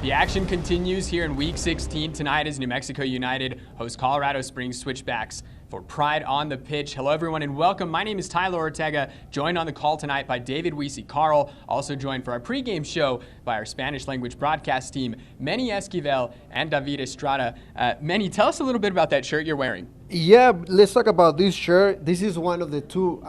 The action continues here in Week 16. Tonight as New Mexico United host Colorado Springs Switchbacks for Pride on the Pitch. Hello, everyone, and welcome. My name is Tyler Ortega, joined on the call tonight by David Weesey-Carl, also joined for our pregame show by our Spanish-language broadcast team, Manny Esquivel and David Estrada. Manny, tell us a little bit about that shirt you're wearing. Yeah, let's talk about this shirt. This is one of the two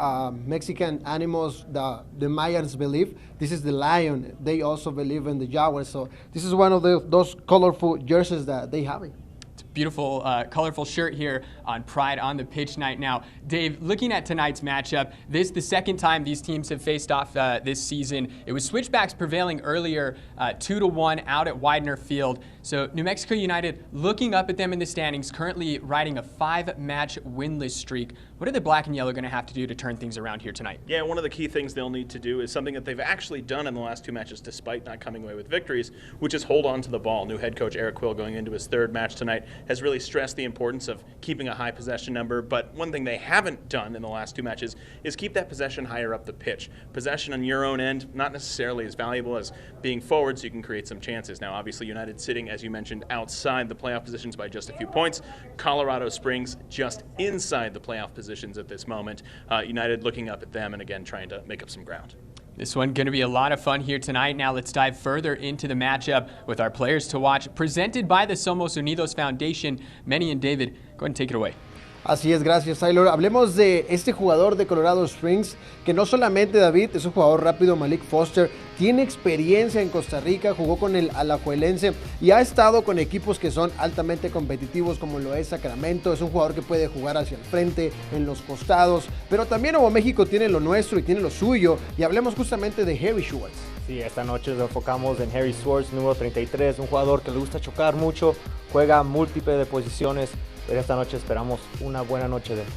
Mexican animals that the Mayans believe. This is the lion. They also believe in the jaguar. So this is one of those colorful jerseys that they have. It's a beautiful, colorful shirt here on Pride on the Pitch night. Now, Dave, looking at tonight's matchup, this is the second time these teams have faced off this season. It was Switchbacks prevailing earlier 2-1 out at Widener Field. So New Mexico United looking up at them in the standings, currently riding a 5-match winless streak. What are the black and yellow going to have to do to turn things around here tonight? Yeah, one of the key things they'll need to do is something that they've actually done in the last two matches despite not coming away with victories, which is hold on to the ball. New head coach Eric Quill, going into his third match tonight, has really stressed the importance of keeping a high possession number. But one thing they haven't done in the last two matches is keep that possession higher up the pitch. Possession on your own end, not necessarily as valuable as being forward so you can create some chances. Now, obviously, United sitting, as you mentioned, outside the playoff positions by just a few points. Colorado Springs just inside the playoff positions at this moment. United looking up at them and, again, trying to make up some ground. This one going to be a lot of fun here tonight. Now let's dive further into the matchup with our players to watch, presented by the Somos Unidos Foundation. Manny and David, go ahead and take it away. Así es, gracias Tyler. Hablemos de este jugador de Colorado Springs, que no solamente David es un jugador rápido, Malik Foster, tiene experiencia en Costa Rica, jugó con el Alajuelense y ha estado con equipos que son altamente competitivos como lo es Sacramento. Es un jugador que puede jugar hacia el frente, en los costados, pero también Nuevo México tiene lo nuestro y tiene lo suyo, y hablemos justamente de Harry Schwartz. Sí, esta noche nos enfocamos en Harry Schwartz, número 33, un jugador que le gusta chocar mucho, juega múltiples de posiciones, pero esta noche esperamos una buena noche de él.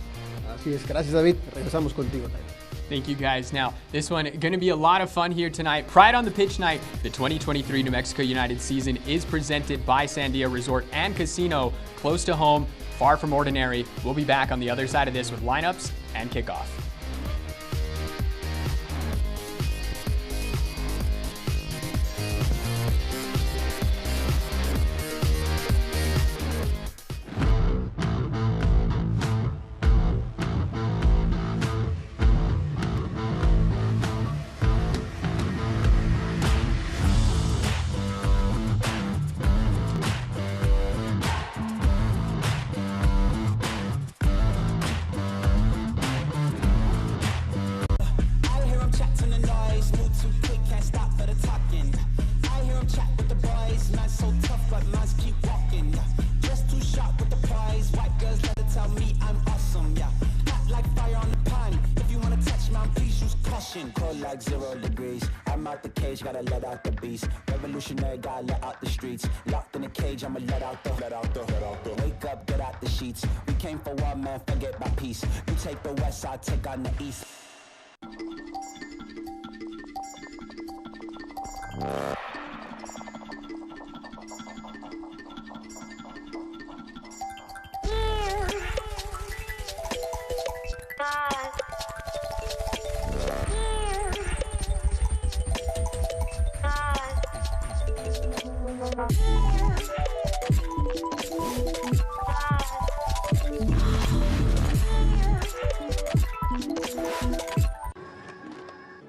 Así es, gracias David, regresamos contigo, David. Thank you, guys. Now, this one going to be a lot of fun here tonight. Pride on the Pitch night, the 2023 New Mexico United season is presented by Sandia Resort and Casino, close to home, far from ordinary. We'll be back on the other side of this with lineups and kickoff. Cold like 0 degrees. I'm out the cage, gotta let out the beast. Revolutionary, gotta let out the streets. Locked in a cage, I'ma let out the. Wake up, get out the sheets. We came for one man, forget my peace. You take the west, I take on the east.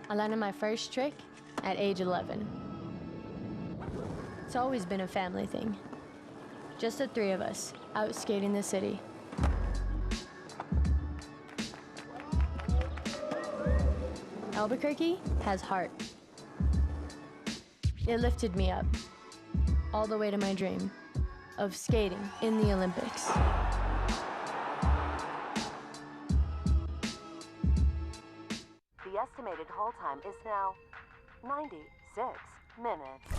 I landed my first trick at age 11. It's always been a family thing. Just the three of us, out skating the city. Albuquerque has heart. It lifted me up, all the way to my dream of skating in the Olympics. The estimated hold time is now 96 minutes.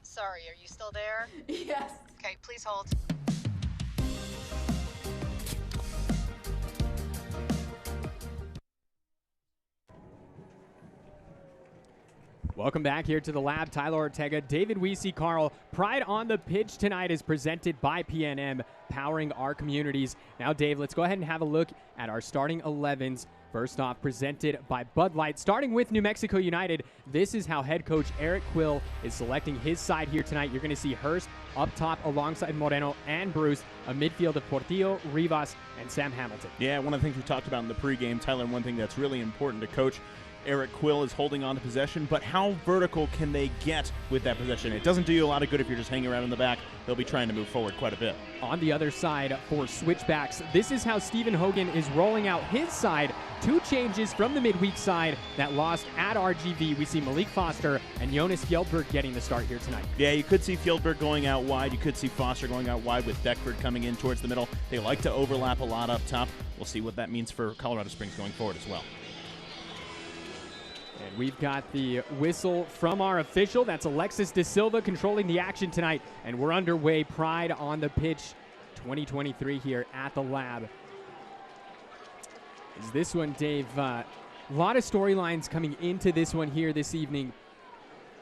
Sorry, are you still there? Yes. Okay, please hold. Welcome back here to the lab. Tyler Ortega, David Weesey, Carl. Pride on the Pitch tonight is presented by PNM, powering our communities. Now, Dave, let's go ahead and have a look at our starting 11s. First off, presented by Bud Light. Starting with New Mexico United, this is how head coach Eric Quill is selecting his side here tonight. You're going to see Hurst up top alongside Moreno and Bruce, a midfield of Portillo, Rivas, and Sam Hamilton. Yeah, one of the things we talked about in the pregame, Tyler, one thing that's really important to coach Eric Quill is holding on to possession, but how vertical can they get with that possession? It doesn't do you a lot of good if you're just hanging around in the back. They'll be trying to move forward quite a bit. On the other side for Switchbacks, this is how Stephen Hogan is rolling out his side. 2 changes from the midweek side that lost at RGV. We see Malik Foster and Jonas Fjeldberg getting the start here tonight. Yeah, you could see Fjeldberg going out wide. You could see Foster going out wide with Beckford coming in towards the middle. They like to overlap a lot up top. We'll see what that means for Colorado Springs going forward as well. And we've got the whistle from our official. That's Alexis De Silva controlling the action tonight. And we're underway. Pride on the Pitch 2023 here at the lab. Is this one, Dave? A lot of storylines coming into this one here this evening.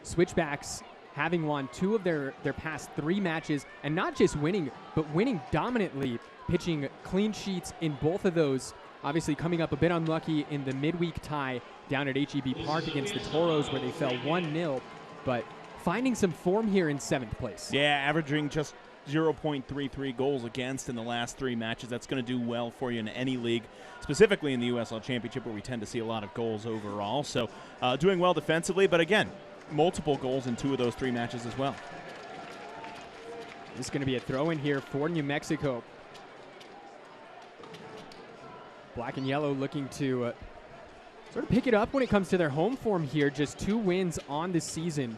Switchbacks having won 2 of their past 3 matches. And not just winning, but winning dominantly. Pitching clean sheets in both of those. Obviously coming up a bit unlucky in the midweek tie down at HEB Park against the Toros where they fell 1-0, but finding some form here in 7th place. Yeah, averaging just 0.33 goals against in the last 3 matches. That's going to do well for you in any league, specifically in the USL Championship where we tend to see a lot of goals overall. So doing well defensively, but again, multiple goals in 2 of those 3 matches as well. This is going to be a throw-in here for New Mexico. Black and yellow looking to sort of pick it up when it comes to their home form here. Just 2 wins on the season.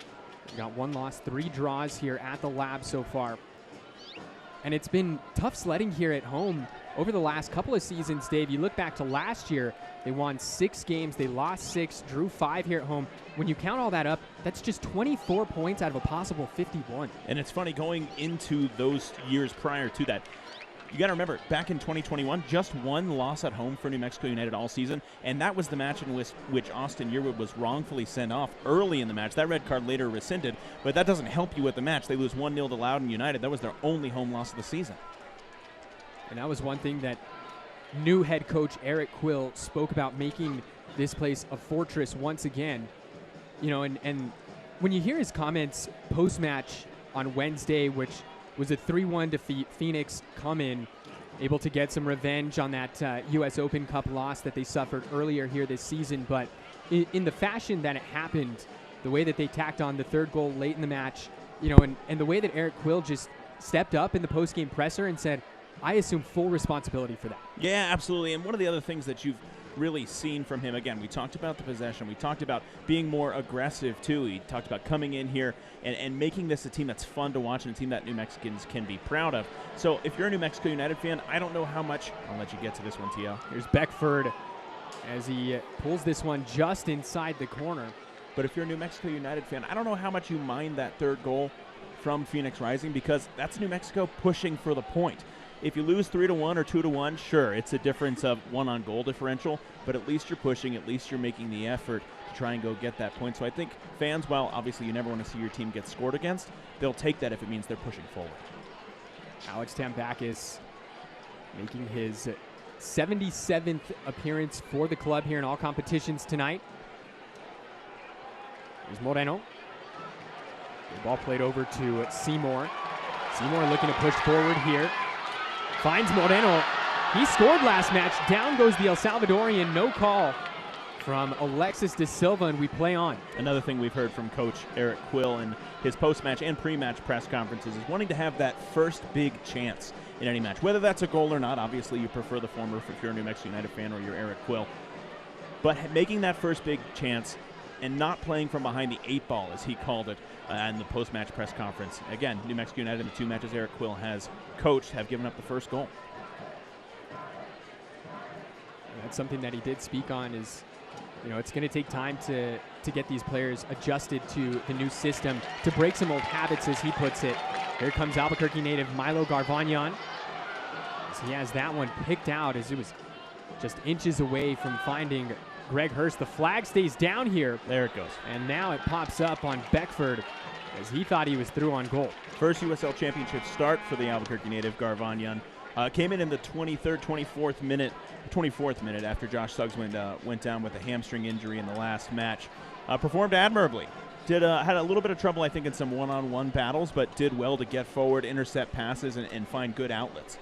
We got 1 loss, 3 draws here at the lab so far. And it's been tough sledding here at home over the last couple of seasons, Dave. You look back to last year, they won 6 games, they lost 6, drew 5 here at home. When you count all that up, that's just 24 points out of a possible 51. And it's funny, going into those years prior to that, you got to remember, back in 2021, just 1 loss at home for New Mexico United all season, and that was the match in which Austin Yearwood was wrongfully sent off early in the match. That red card later rescinded, but that doesn't help you with the match. They lose 1-0 to Loudoun United. That was their only home loss of the season. And that was one thing that new head coach Eric Quill spoke about, making this place a fortress once again. You know, and when you hear his comments post-match on Wednesday, which was a 3-1 defeat, Phoenix come in, able to get some revenge on that U.S. Open Cup loss that they suffered earlier here this season. But in the fashion that it happened, the way that they tacked on the 3rd goal late in the match, you know, and the way that Eric Quill just stepped up in the post-game presser and said, I assume full responsibility for that. Yeah, absolutely. And one of the other things that you've really seen from him, again, we talked about the possession. We talked about being more aggressive, too. He talked about coming in here and making this a team that's fun to watch and a team that New Mexicans can be proud of. So if you're a New Mexico United fan, I don't know how much. I'll let you get to this one, TL. Here's Beckford as he pulls this one just inside the corner. But if you're a New Mexico United fan, I don't know how much you mind that 3rd goal from Phoenix Rising, because that's New Mexico pushing for the point. If you lose 3-1 or 2-1, sure, it's a difference of 1 on goal differential, but at least you're pushing, at least you're making the effort to try and go get that point. So I think fans, while obviously you never want to see your team get scored against, they'll take that if it means they're pushing forward. Alex Tambakis making his 77th appearance for the club here in all competitions tonight. Here's Moreno. The ball played over to Seymour. Seymour looking to push forward here. Finds Moreno. He scored last match. Down goes the El Salvadorian. No call from Alexis De Silva, and we play on. Another thing we've heard from Coach Eric Quill in his post-match and pre-match press conferences is wanting to have that first big chance in any match. Whether that's a goal or not, obviously you prefer the former if you're a New Mexico United fan or you're Eric Quill. But making that first big chance and not playing from behind the 8 ball, as he called it, in the post-match press conference. Again, New Mexico United in the 2 matches Eric Quill has coached have given up the first goal. And that's something that he did speak on is, you know, it's going to take time to get these players adjusted to the new system, to break some old habits, as he puts it. Here comes Albuquerque native Milo Garvanyan. So he has that one picked out as it was just inches away from finding Greg Hurst. The flag stays down here. There it goes. And now it pops up on Beckford as he thought he was through on goal. First USL Championship start for the Albuquerque native, Garvanyan. Came in the 24th minute after Josh Suggs went down with a hamstring injury in the last match. Performed admirably. Had a little bit of trouble, I think, in some one-on-one battles, but did well to get forward, intercept passes, and find good outlets.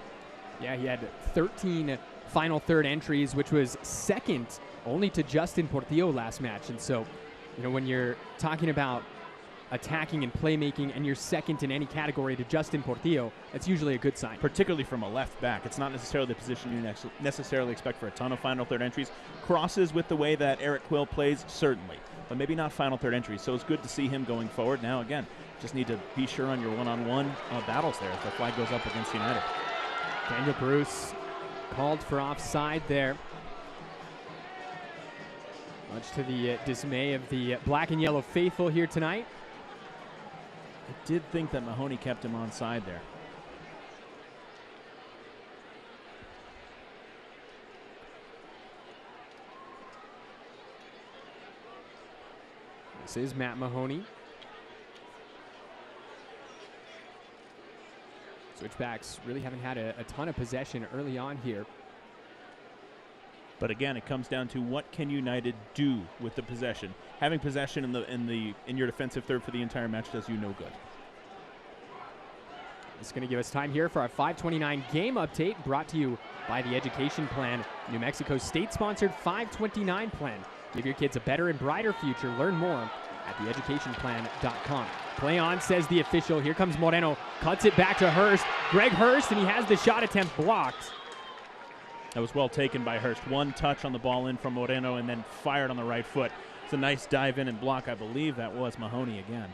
Yeah, he had 13 final third entries, which was second only to Justin Portillo last match. And so, when you're talking about attacking and playmaking and you're second in any category to Justin Portillo, that's usually a good sign. Particularly from a left back. It's not necessarily the position you necessarily expect for a ton of final third entries. Crosses with the way that Eric Quill plays, certainly, but maybe not final third entries. So it's good to see him going forward. Now, again, just need to be sure on your one-on-one battles there if the flag goes up against United. Daniel Bruce called for offside there, much to the dismay of the black and yellow faithful here tonight. I did think that Mahoney kept him onside there. This is Matt Mahoney. Switchbacks really haven't had a ton of possession early on here. But again, it comes down to what can United do with the possession. Having possession in your defensive third for the entire match does you no good. It's going to give us time here for our 5:29 game update, brought to you by the Education Plan, New Mexico's state-sponsored 529 plan. Give your kids a better and brighter future. Learn more at theeducationplan.com. Play on, says the official. Here comes Moreno. Cuts it back to Hurst. Greg Hurst, and he has the shot attempt blocked. That was well taken by Hurst. One touch on the ball in from Moreno and then fired on the right foot. It's a nice dive in and block. I believe that was Mahoney again.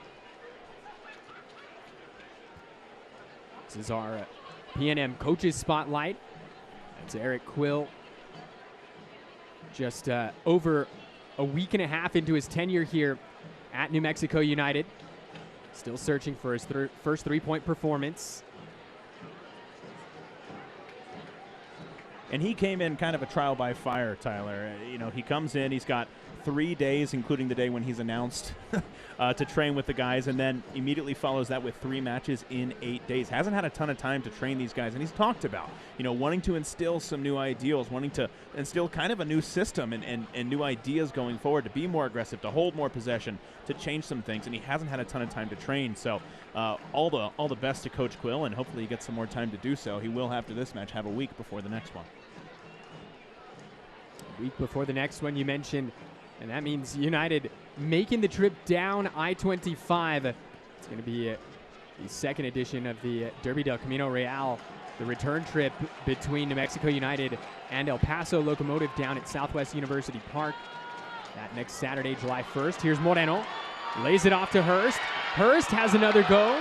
This is our PNM Coaches Spotlight. That's Eric Quill. Just over a week and a half into his tenure here at New Mexico United. Still searching for his first three-point performance. And he came in kind of a trial by fire, Tyler. He comes in, he's got 3 days, including the day when he's announced, to train with the guys, and then immediately follows that with 3 matches in 8 days. Hasn't had a ton of time to train these guys, and he's talked about, wanting to instill some new ideals, wanting to instill kind of a new system and new ideas going forward, to be more aggressive, to hold more possession, to change some things, and he hasn't had a ton of time to train. So all the best to Coach Quill, and hopefully he gets some more time to do so. He will, after this match, have a week before the next one. A week before the next one, you mentioned. And that means United making the trip down I-25. It's going to be the second edition of the Derby del Camino Real, the return trip between New Mexico United and El Paso Locomotive down at Southwest University Park. That next Saturday, July 1st. Here's Moreno. Lays it off to Hurst. Hurst has another go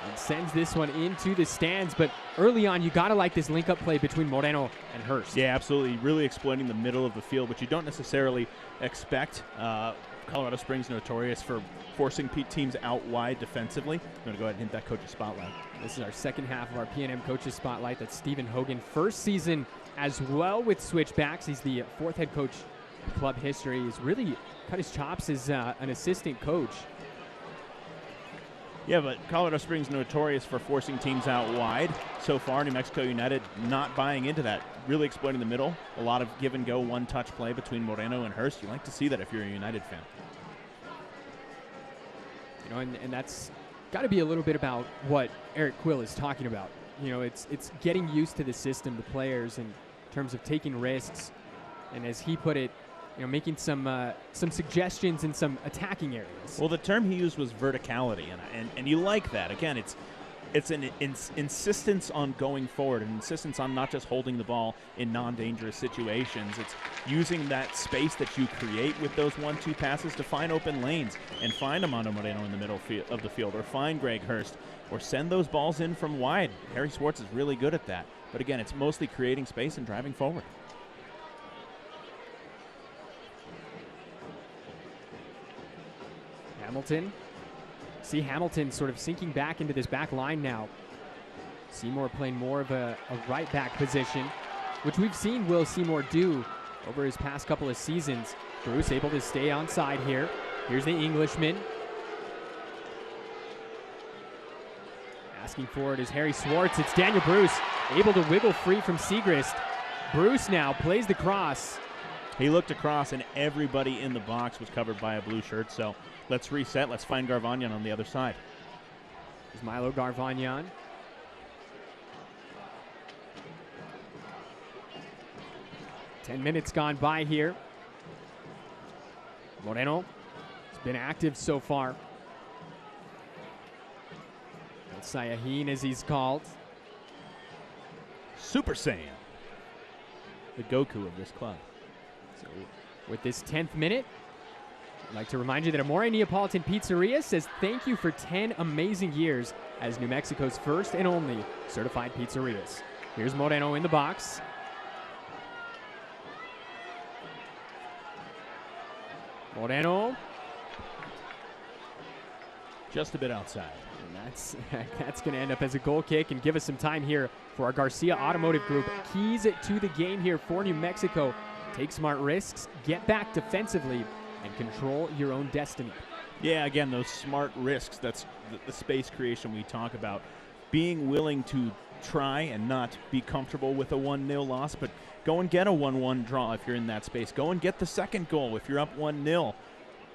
and sends this one into the stands. But early on, you got to like this link-up play between Moreno and Hurst. Yeah, absolutely. Really exploiting the middle of the field, which you don't necessarily expect. Colorado Springs notorious for forcing teams out wide defensively. I'm going to go ahead and hit that coach's spotlight. This is our second half of our PNM coaches spotlight. That's Stephen Hogan. First season as well with Switchbacks. He's the 4th head coach in club history. He's really cut his chops as an assistant coach. Yeah, but Colorado Springs notorious for forcing teams out wide. So far, New Mexico United not buying into that, really exploiting the middle. A lot of give-and-go, one-touch play between Moreno and Hurst. You like to see that if you're a United fan. And that's got to be a little bit about what Eric Quill is talking about. It's getting used to the system, the players, in terms of taking risks, and as he put it, making some suggestions in some attacking areas. Well, the term he used was verticality, and you like that. Again, it's an insistence on going forward, an insistence on not just holding the ball in non-dangerous situations. It's using that space that you create with those 1-2 passes to find open lanes and find Amando Moreno in the middle of the field, or find Greg Hurst, or send those balls in from wide. Harry Swartz is really good at that. But again, it's mostly creating space and driving forward. Hamilton. See Hamilton sort of sinking back into this back line now. Seymour playing more of a right back position, which we've seen Will Seymour do over his past couple of seasons. Bruce able to stay onside here. Here's the Englishman. Asking for it is Harry Swartz. It's Daniel Bruce able to wiggle free from Siegrist. Bruce now plays the cross. He looked across and everybody in the box was covered by a blue shirt. So let's reset. Let's find Garvanyan on the other side. There's Milo Garvanyan. Ten minutes gone by here. Moreno has been active so far. Sayahin, as he's called. Super Saiyan. The Goku of this club. So with this 10th minute, I'd like to remind you that Amore Neapolitan Pizzeria says thank you for 10 amazing years as New Mexico's first and only certified pizzerias. Here's Moreno in the box. Moreno. Just a bit outside. And that's going to end up as a goal kick and give us some time here for our Garcia Automotive Group. Keys to the game here for New Mexico. Take smart risks, get back defensively, and control your own destiny. Yeah, again, those smart risks, that's the space creation we talk about. Being willing to try and not be comfortable with a 1-0 loss, but go and get a 1-1 draw if you're in that space. Go and get the second goal if you're up 1-0.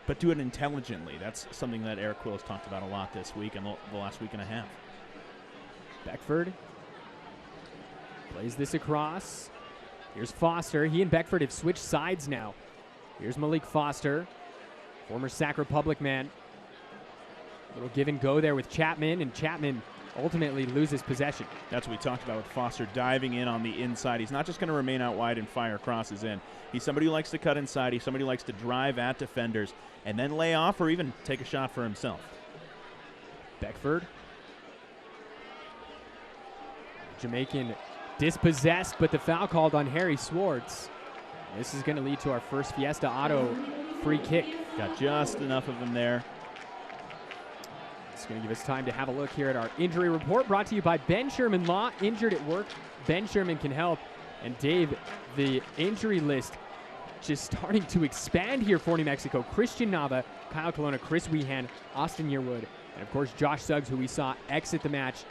But do it intelligently. That's something that Eric Quill has talked about a lot this week and the last week and a half. Beckford plays this across. Here's Foster. He and Beckford have switched sides now. Here's Malik Foster, former Sac Republic man. A little give and go there with Chapman, and Chapman ultimately loses possession. That's what we talked about with Foster diving in on the inside. He's not just going to remain out wide and fire crosses in. He's somebody who likes to cut inside. He's somebody who likes to drive at defenders and then lay off or even take a shot for himself. Beckford. Jamaican dispossessed, but the foul called on Harry Swartz. This is going to lead to our first Fiesta Auto free kick. Got just enough of them there. It's going to give us time to have a look here at our injury report, brought to you by Ben Sherman Law. Injured at work, Ben Sherman can help. And Dave, the injury list just starting to expand here for New Mexico. Christian Nava, Kyle Colonna, Chris Wehan, Austin Yearwood, and of course Josh Suggs, who we saw exit the match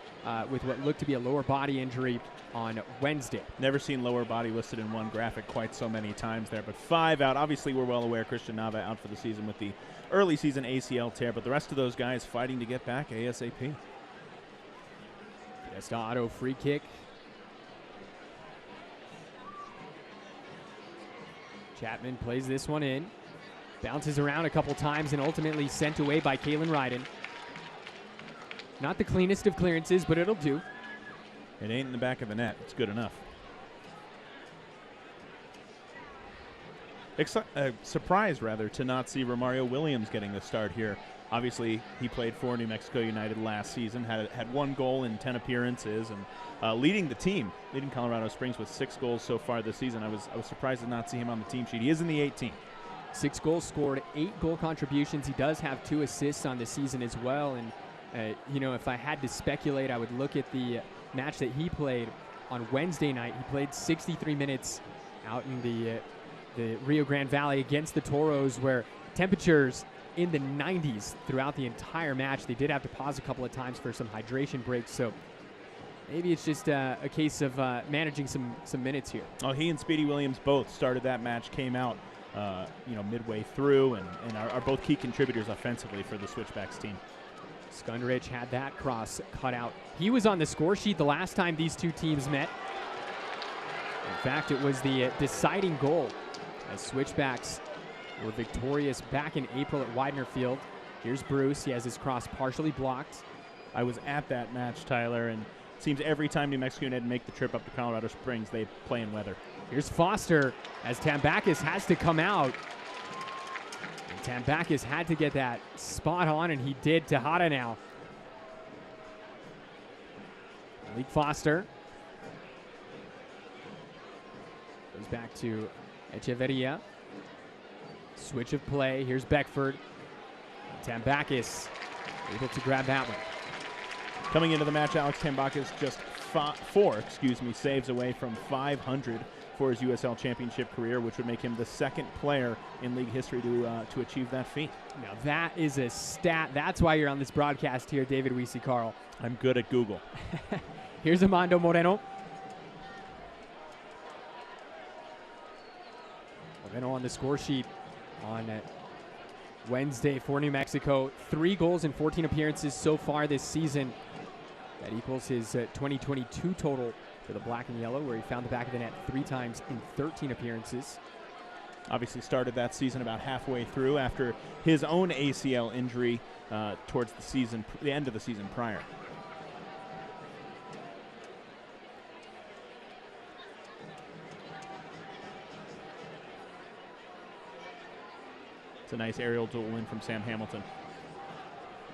with what looked to be a lower body injury on Wednesday. Never seen lower body listed in one graphic quite so many times there, but 5 out. Obviously, we're well aware Christian Nava out for the season with the early season ACL tear, but the rest of those guys fighting to get back ASAP. Fiesta Auto free kick. Chapman plays this one in. Bounces around a couple times and ultimately sent away by Kalen Ryden. Not the cleanest of clearances, but it'll do. It ain't in the back of the net. It's good enough. Surprised, rather, to not see Romario Williams getting the start here. Obviously, he played for New Mexico United last season, had 1 goal in 10 appearances, and leading the team, leading Colorado Springs with 6 goals so far this season. I was surprised to not see him on the team sheet. He is in the 18. 6 goals scored, 8 goal contributions. He does have 2 assists on the season as well. And, if I had to speculate, I would look at the match that he played on Wednesday night. He played 63 minutes out in the Rio Grande Valley against the Toros, where temperatures in the 90s throughout the entire match. They did have to pause a couple of times for some hydration breaks, so maybe it's just a case of managing some minutes here. Oh, he and Speedy Williams both started that match, came out midway through, and are both key contributors offensively for the Switchbacks team. Skundrich had that cross cut out. He was on the score sheet the last time these two teams met. In fact, it was the deciding goal as Switchbacks were victorious back in April at Widener Field. Here's Bruce. He has his cross partially blocked. I was at that match, Tyler, and it seems every time New Mexico United make the trip up to Colorado Springs, they play in weather. Here's Foster as Tambakis has to come out. And Tambakis had to get that spot on, and he did. Tejada now. Malik Foster goes back to Echeverria. Switch of play. Here's Beckford. Tambakis able to grab that one. Coming into the match, Alex Tambakis just 4 saves away from 500 for his USL Championship career, which would make him the second player in league history to achieve that feat. Now that is a stat. That's why you're on this broadcast here, David Weesey Carl. I'm good at Google. Here's Armando Moreno. Moreno on the score sheet on Wednesday for New Mexico. 3 goals in 14 appearances so far this season. That equals his 2022 total for the black and yellow, where he found the back of the net 3 times in 13 appearances. Obviously started that season about halfway through after his own ACL injury towards the end of the season prior. It's a nice aerial duel win from Sam Hamilton.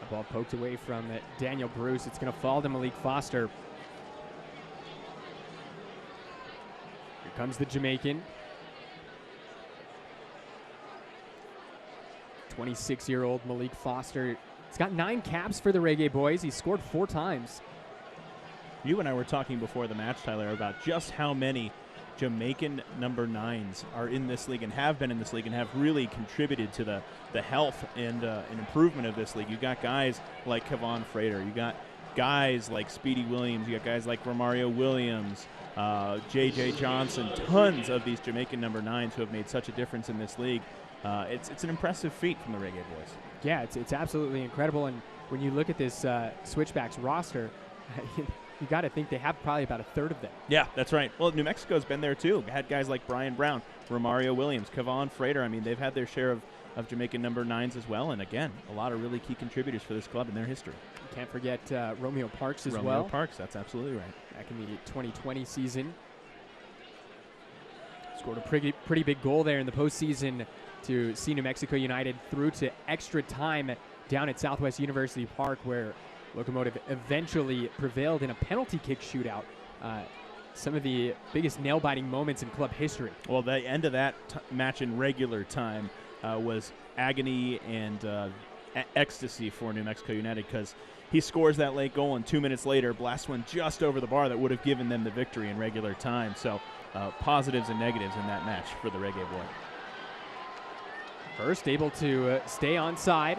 The ball poked away from Daniel Bruce. It's going to fall to Malik Foster. Here comes the Jamaican. 26-year-old Malik Foster. He's got 9 caps for the Reggae Boys. He scored 4 times. You and I were talking before the match, Tyler, about just how many Jamaican number 9s are in this league and have been in this league and have really contributed to the health and improvement of this league. You got guys like Kevon Frater. You got guys like Speedy Williams. You got guys like Romario Williams, J.J. Johnson. Tons of these Jamaican number 9s who have made such a difference in this league. It's an impressive feat from the Reggae Boys. Yeah, it's absolutely incredible. And when you look at this Switchbacks roster, you got to think they have probably about a third of them. Yeah, that's right. Well, New Mexico's been there too. Had guys like Brian Brown, Romario Williams, Kevon Frater. I mean, they've had their share of Jamaican number 9s as well. And again, a lot of really key contributors for this club in their history. You can't forget Romeo Parks as well. Romeo Parks, that's absolutely right. Back in the 2020 season. Scored a pretty big goal there in the postseason to see New Mexico United through to extra time down at Southwest University Park, where Locomotive eventually prevailed in a penalty kick shootout. Some of the biggest nail-biting moments in club history. Well, the end of that match in regular time was agony and ecstasy for New Mexico United, because he scores that late goal, and 2 minutes later blasts one just over the bar that would have given them the victory in regular time. So positives and negatives in that match for the Reggae Boy. First able to stay onside.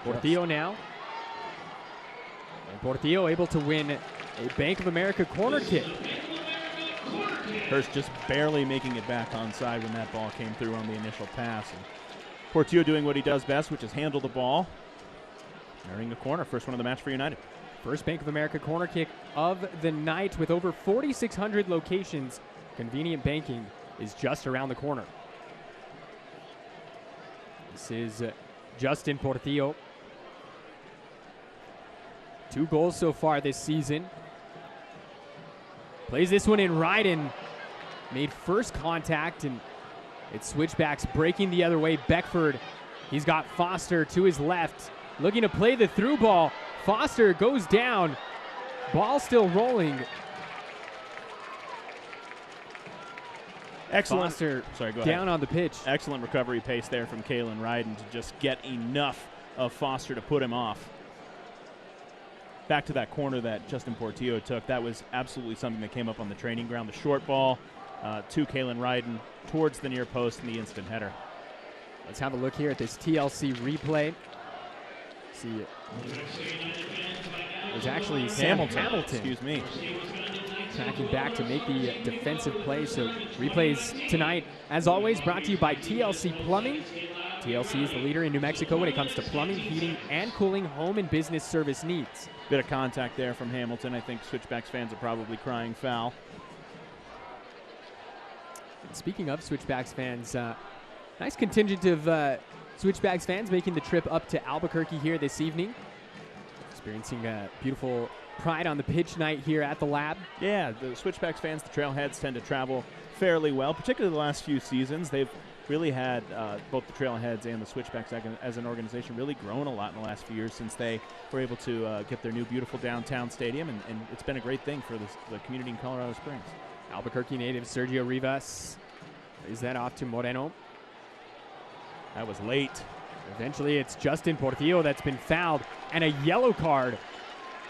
Portillo now. And Portillo able to win a Bank of America corner kick. Hurst just barely making it back onside when that ball came through on the initial pass. And Portillo doing what he does best, which is handle the ball. Earning a corner, first one of the match for United. First Bank of America corner kick of the night. With over 4,600 locations, convenient banking is just around the corner. This is Justin Portillo. 2 goals so far this season. Plays this one in right and made first contact, and it's Switchbacks breaking the other way. Beckford, he's got Foster to his left, looking to play the through ball. Foster goes down. Ball still rolling. Excellent. Foster Sorry, go down ahead. on the pitch. Excellent recovery pace there from Kalen Ryden to just get enough of Foster to put him off. Back to that corner that Justin Portillo took. That was absolutely something that came up on the training ground. The short ball to Kalen Ryden towards the near post and the instant header. Let's have a look here at this TLC replay. See it. It was actually Sam Hamilton. Excuse me. Tracking back to make the defensive play. So replays tonight, as always, brought to you by TLC Plumbing. TLC is the leader in New Mexico when it comes to plumbing, heating, and cooling home and business service needs. Bit of contact there from Hamilton. I think Switchbacks fans are probably crying foul. And speaking of Switchbacks fans, nice contingent of Switchbacks fans making the trip up to Albuquerque here this evening. Experiencing a beautiful Pride on the Pitch night here at the lab. Yeah, the Switchbacks fans, the Trailheads, tend to travel fairly well, particularly the last few seasons. They've really had both the Trailheads and the Switchbacks as an organization really grown a lot in the last few years since they were able to get their new beautiful downtown stadium, and it's been a great thing for the community in Colorado Springs. Albuquerque native Sergio Rivas is that off to Moreno. That was late. Eventually it's Justin Portillo that's been fouled, and a yellow card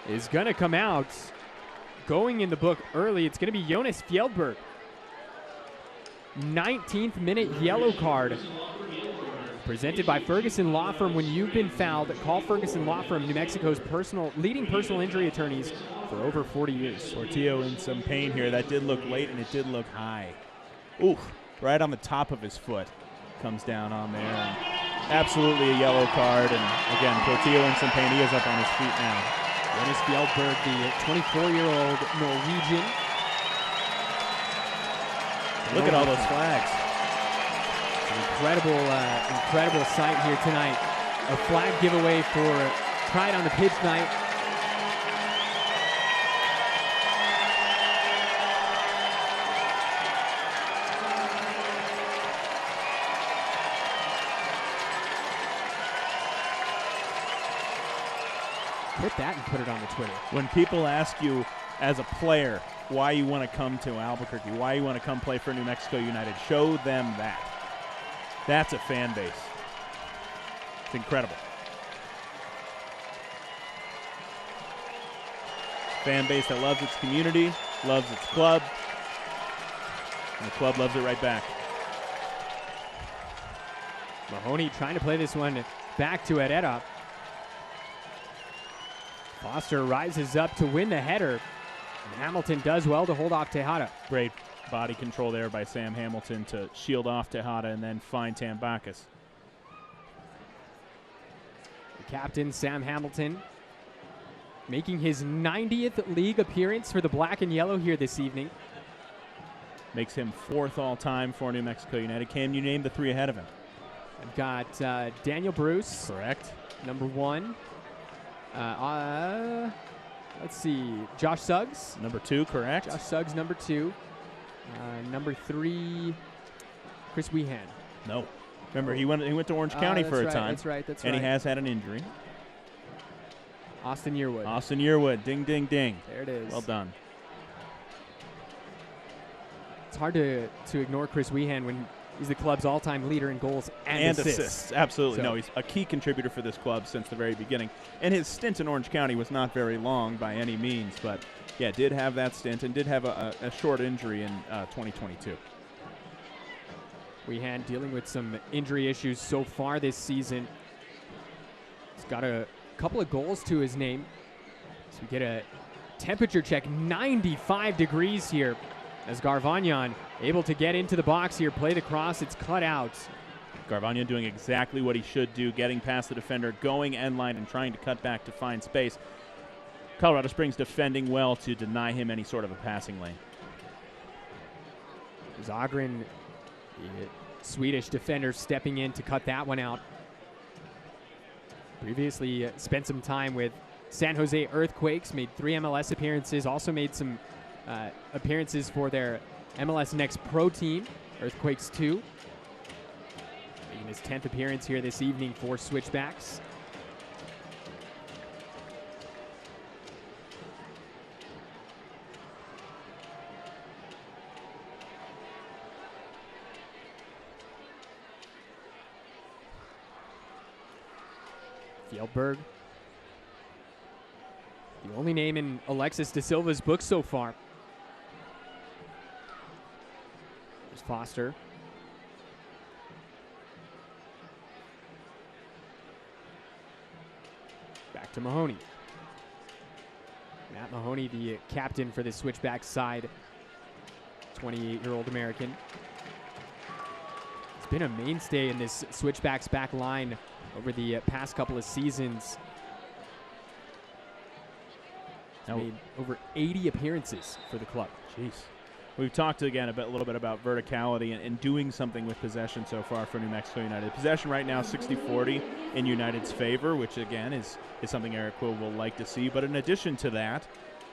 is going to come out. Going in the book early, it's going to be Jonas Fjellberg. 19th minute yellow card presented by Ferguson Law Firm. When you've been fouled, call Ferguson Law Firm, New Mexico's leading personal injury attorneys for over 40 years. Portillo in some pain here. That did look late, and it did look high. Ooh, right on the top of his foot. Comes down on there. And absolutely a yellow card. And again, Portillo in some pain. He is up on his feet now. Dennis Fjellberg, the 24-year-old Norwegian. Look at all those flags. It's an incredible sight here tonight. A flag giveaway for Pride on the Pitch night. Hit that and put it on the Twitter. When people ask you as a player why you want to come to Albuquerque, why you want to come play for New Mexico United, show them that. That's a fan base. It's incredible. Fan base that loves its community, loves its club, and the club loves it right back. Mahoney trying to play this one back to Herrera. Foster rises up to win the header. And Hamilton does well to hold off Tejada. Great body control there by Sam Hamilton to shield off Tejada and then find Tambakis. The captain, Sam Hamilton, making his 90th league appearance for the black and yellow here this evening. Makes him 4th all-time for New Mexico United. Can you name the 3 ahead of him? I've got Daniel Bruce. Correct. Number 1. Let's see, Josh Suggs. Number 2, correct. Josh Suggs, number 2. Number 3, Chris Wehan. No. Remember, he went to Orange County for a time. That's right. And he has had an injury. Austin Yearwood. Austin Yearwood. Ding, ding, ding. There it is. Well done. It's hard to ignore Chris Wehan when he's the club's all-time leader in goals and assists. Absolutely. So. No, he's a key contributor for this club since the very beginning. And his stint in Orange County was not very long by any means, but yeah, did have that stint and did have a short injury in 2022. Wehan dealing with some injury issues so far this season. He's got a couple of goals to his name. So we get a temperature check, 95 degrees here. As Garvanyan able to get into the box here, play the cross, it's cut out. Garvanyan doing exactly what he should do, getting past the defender, going end line and trying to cut back to find space. Colorado Springs defending well to deny him any sort of a passing lane. Zagrin, the Swedish defender, stepping in to cut that one out. Previously spent some time with San Jose Earthquakes, made 3 MLS appearances, also made some appearances for their MLS Next Pro team, Earthquakes 2. Making his 10th appearance here this evening for Switchbacks. Fjellberg, the only name in Alexis De Silva's book so far. There's Foster. Back to Mahoney. Matt Mahoney, the captain for the Switchback side, 28-year-old American. He's been a mainstay in this Switchbacks back line over the past couple of seasons. He's made over 80 appearances for the club. Jeez. We've talked again a little bit about verticality and doing something with possession so far for New Mexico United. Possession right now 60-40 in United's favor, which again is something Eric Quill will like to see. But in addition to that,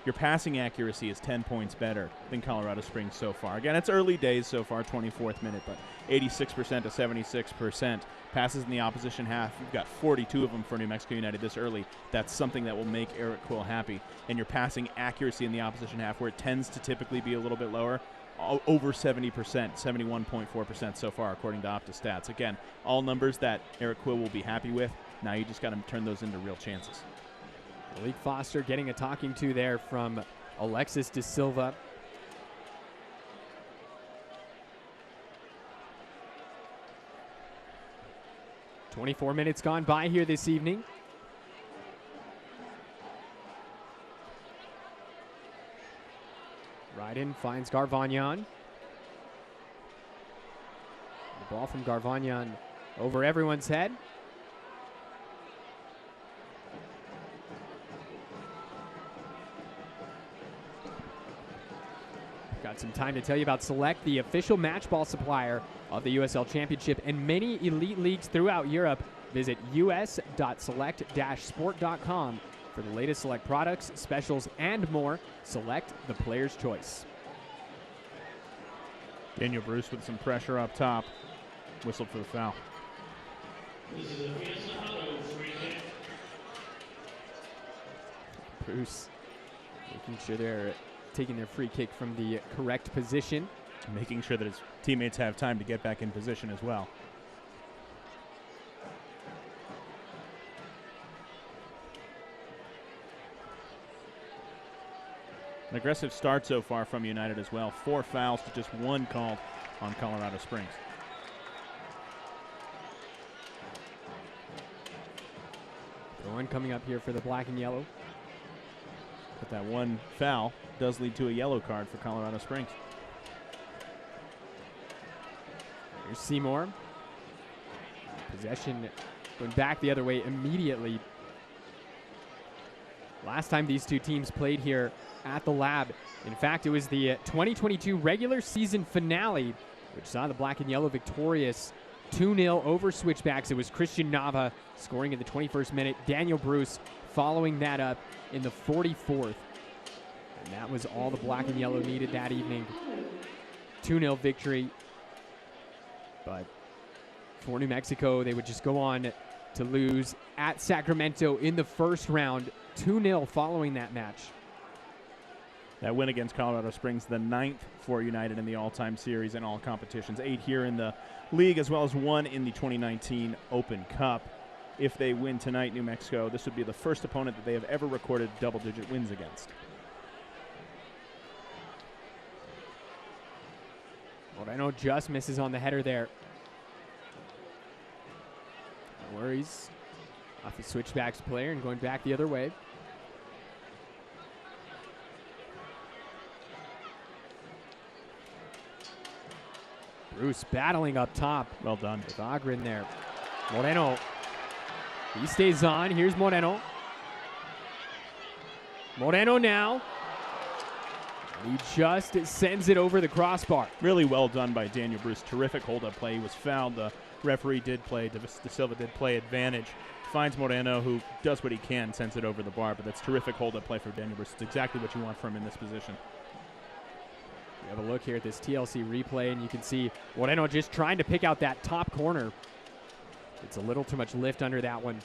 your passing accuracy is 10 points better than Colorado Springs so far. Again, it's early days so far, 24th minute, but 86% to 76%. Passes in the opposition half, you've got 42 of them for New Mexico United this early. That's something that will make Eric Quill happy. And your passing accuracy in the opposition half, where it tends to typically be a little bit lower, over 70%, 71.4% so far, according to Opta Stats. Again, all numbers that Eric Quill will be happy with. Now you just got to turn those into real chances. Malik Foster getting a talking to there from Alexis De Silva. 24 minutes gone by here this evening. Ryden finds Garvanyan. The ball from Garvanyan over everyone's head. Got some time to tell you about Select, the official match ball supplier of the USL Championship and many elite leagues throughout Europe. Visit us.select-sport.com for the latest Select products, specials, and more. Select, the player's choice. Daniel Bruce with some pressure up top. Whistled for the foul. Bruce making sure they're taking their free kick from the correct position. Making sure that his teammates have time to get back in position as well. An aggressive start so far from United as well. 4 fouls to just 1 called on Colorado Springs. Throw-in coming up here for the black and yellow. But that 1 foul does lead to a yellow card for Colorado Springs. Here's Seymour. Possession going back the other way immediately. Last time these two teams played here at the Lab, in fact, it was the 2022 regular season finale, which saw the black and yellow victorious 2-0 over Switchbacks. It was Christian Nava scoring in the 21st minute. Daniel Bruce following that up in the 44th. And that was all the black and yellow needed that evening. 2-0 victory. But for New Mexico, they would just go on to lose at Sacramento in the first round, 2-0 following that match. That win against Colorado Springs, the 9th for United in the all-time series in all competitions. 8 here in the league, as well as 1 in the 2019 Open Cup. If they win tonight, New Mexico, this would be the first opponent that they have ever recorded double-digit wins against. Moreno just misses on the header there. No worries. Off the Switchbacks player and going back the other way. Bruce battling up top. Well done. With Ogren there. Moreno. He stays on. Here's Moreno. Moreno now. He just sends it over the crossbar. Really well done by Daniel Bruce. Terrific hold-up play. He was fouled. The referee did play. De Silva did play advantage. Finds Moreno, who does what he can, sends it over the bar. But that's terrific hold-up play for Daniel Bruce. It's exactly what you want from him in this position. We have a look here at this TLC replay, and you can see Moreno just trying to pick out that top corner. It's a little too much lift under that one.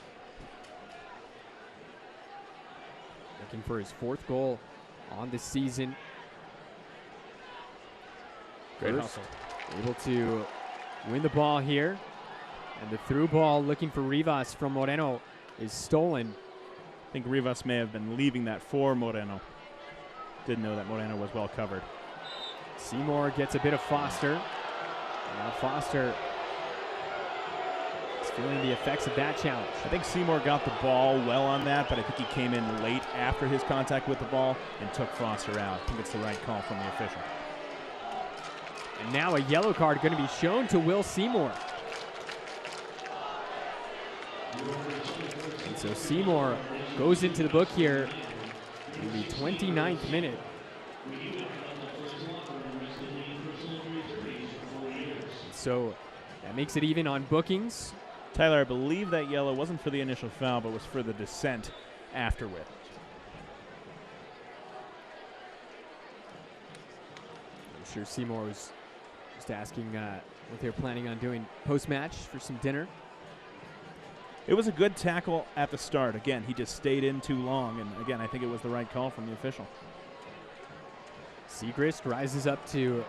Looking for his 4th goal on the season. Great hustle. Able to win the ball here. And the through ball looking for Rivas from Moreno is stolen. I think Rivas may have been leaving that for Moreno. Didn't know that Moreno was well covered. Seymour gets a bit of Foster. Now Foster is feeling the effects of that challenge. I think Seymour got the ball well on that, but I think he came in late after his contact with the ball and took Foster out. I think it's the right call from the official. And now a yellow card going to be shown to Will Seymour. And so Seymour goes into the book here in the 29th minute. So that makes it even on bookings. Tyler, I believe that yellow wasn't for the initial foul, but was for the descent afterward. I'm sure Seymour was just asking what they were planning on doing post-match for some dinner. It was a good tackle at the start. Again, he just stayed in too long, and again, I think it was the right call from the official. Segrist rises up to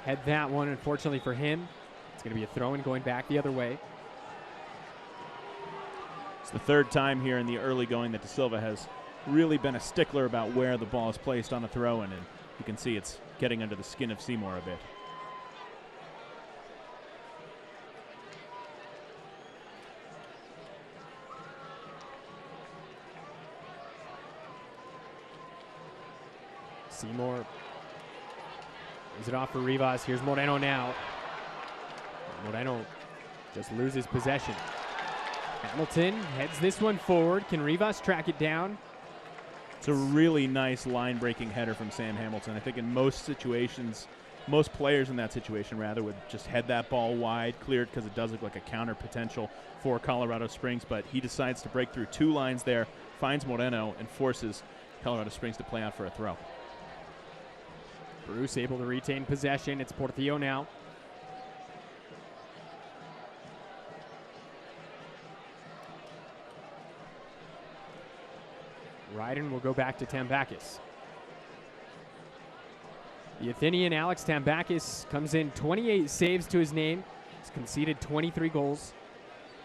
head that one, unfortunately for him. It's going to be a throw-in going back the other way. It's the 3rd time here in the early going that De Silva has really been a stickler about where the ball is placed on a throw-in, and you can see it's getting under the skin of Seymour a bit. Seymour is it off for Rivas. Here's Moreno now. Moreno just loses possession. Hamilton heads this one forward. Can Rivas track it down? It's a really nice line-breaking header from Sam Hamilton. I think in most situations, most players in that situation, rather, would just head that ball wide, clear it because it does look like a counter potential for Colorado Springs, but he decides to break through two lines there, finds Moreno, and forces Colorado Springs to play out for a throw. Bruce able to retain possession. It's Portillo now. Ryden will go back to Tambakis. The Athenian Alex Tambakis comes in 28 saves to his name. He's conceded 23 goals.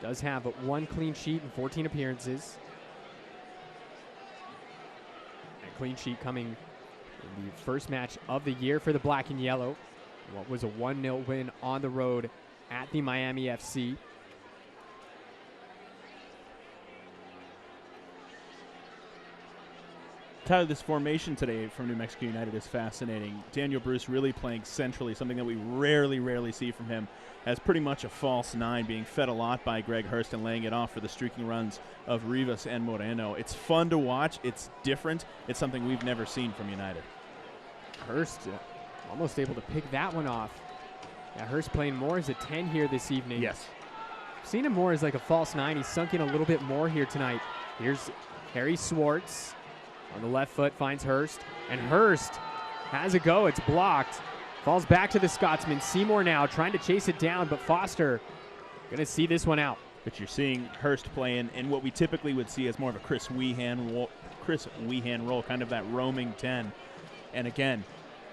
Does have 1 clean sheet in 14 appearances. A clean sheet coming in the first match of the year for the Black and Yellow. What was a 1-0 win on the road at the Miami FC. Tyler, this formation today from New Mexico United is fascinating. Daniel Bruce really playing centrally, something that we rarely see from him, as pretty much a false 9, being fed a lot by Greg Hurst and laying it off for the streaking runs of Rivas and Moreno. It's fun to watch. It's different. It's something we've never seen from United. Hurst almost able to pick that one off. Yeah, Hurst playing more as a 10 here this evening. Yes. Seen him more as like a false 9. He's sunk in a little bit more here tonight. Here's Harry Swartz. On the left foot, finds Hurst. And Hurst has a go. It's blocked. Falls back to the Scotsman. Seymour now trying to chase it down, but Foster going to see this one out. But you're seeing Hurst playing in what we typically would see as more of a Chris Weehan role, kind of that roaming 10. And again,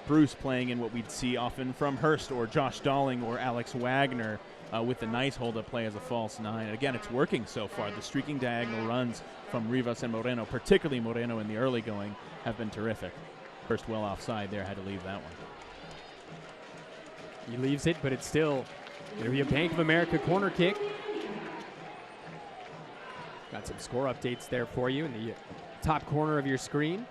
Bruce playing in what we'd see often from Hurst or Josh Dalling or Alex Wagner with the nice hold-up play as a false 9. And again, it's working so far. The streaking diagonal runs from Rivas and Moreno, particularly Moreno in the early going, have been terrific. Hurst well offside there, had to leave that one. He leaves it, but it's still going to be a Bank of America corner kick. Got some score updates there for you in the top corner of your screen.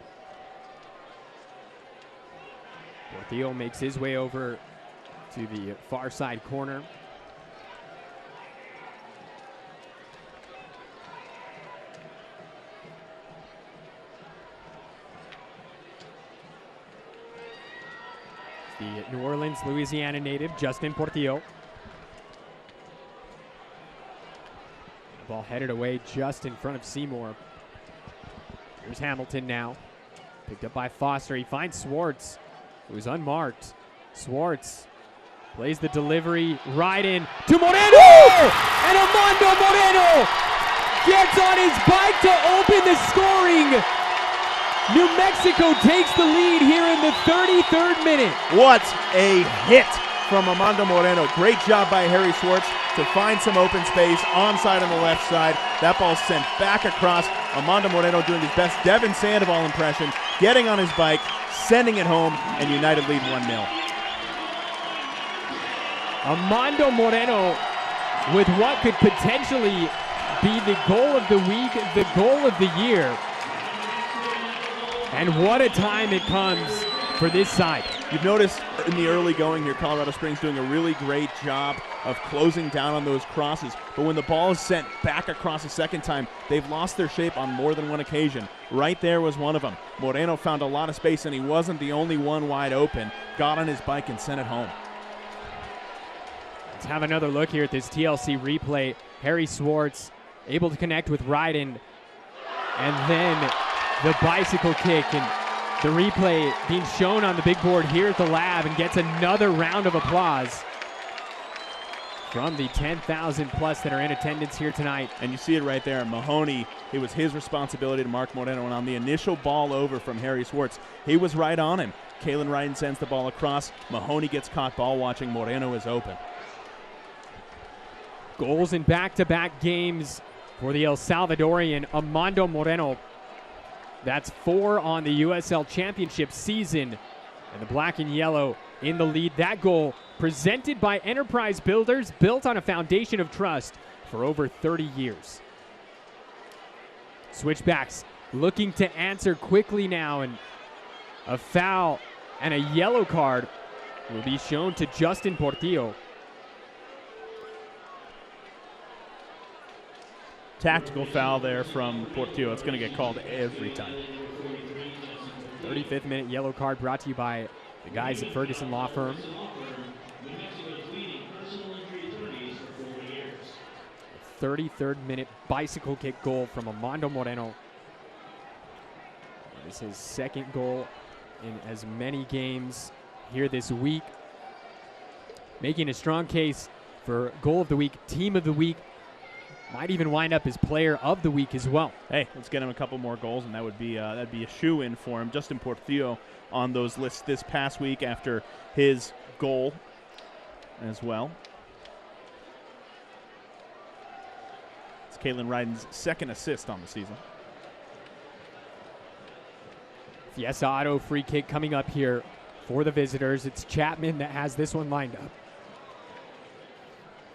Portillo makes his way over to the far side corner. The New Orleans, Louisiana native, Justin Portillo. The ball headed away just in front of Seymour. Here's Hamilton now. Picked up by Foster. He finds Swartz, who's unmarked. Swartz plays the delivery right in to Moreno! And Armando Moreno gets on his bike to open the scoring. New Mexico takes the lead here in the 33rd minute. What a hit from Armando Moreno. Great job by Harry Swartz to find some open space onside on the left side. That ball sent back across. Armando Moreno doing his best Devin Sandoval impression, getting on his bike, sending it home, and United lead 1-0. Armando Moreno with what could potentially be the goal of the week, the goal of the year. And what a time it comes for this side. You've noticed in the early going here, Colorado Springs doing a really great job of closing down on those crosses. But when the ball is sent back across a second time, they've lost their shape on more than one occasion. Right there was one of them. Moreno found a lot of space, and he wasn't the only one wide open. Got on his bike and sent it home. Let's have another look here at this TLC replay. Harry Swartz able to connect with Ryden. And then the bicycle kick, and the replay being shown on the big board here at the lab, and gets another round of applause from the 10,000 plus that are in attendance here tonight. And you see it right there. Mahoney, it was his responsibility to mark Moreno, and on the initial ball over from Harry Swartz, he was right on him. Kalen Ryden sends the ball across. Mahoney gets caught ball watching. Moreno is open. Goals in back-to-back games for the El Salvadorian Armando Moreno. That's 4 on the USL Championship season. And the black and yellow in the lead. That goal presented by Enterprise Builders, built on a foundation of trust for over 30 years. Switchbacks looking to answer quickly now, and A foul and a yellow card will be shown to Justin Portillo. Tactical foul there from Portillo. It's going to get called every time. 35th minute yellow card brought to you by the guys at Ferguson Law Firm. 33rd minute bicycle kick goal from Armando Moreno. This is his second goal in as many games here this week. Making a strong case for goal of the week, team of the week. Might even wind up as player of the week as well. Hey, let's get him a couple more goals, and that'd be a shoe-in for him. Justin Portillo on those lists this past week after his goal as well. It's Kalen Ryden's second assist on the season. Fiesta Auto free kick coming up here for the visitors. It's Chapman that has this one lined up.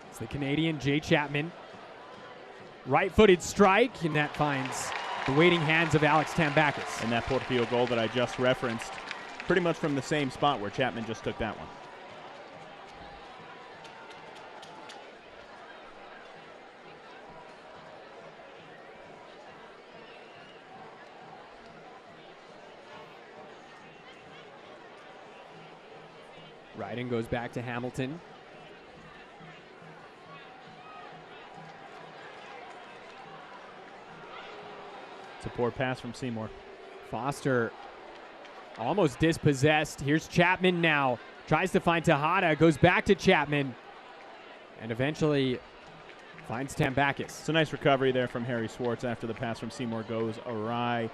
It's the Canadian Jay Chapman. Right-footed strike, and that finds the waiting hands of Alex Tambakis. And that Portillo goal that I just referenced, pretty much from the same spot where Chapman just took that one. Ryden goes back to Hamilton. Support pass from Seymour. Foster almost dispossessed. Here's Chapman now. Tries to find Tejada. Goes back to Chapman. And eventually finds Tambakis. It's a nice recovery there from Harry Swartz after the pass from Seymour goes awry.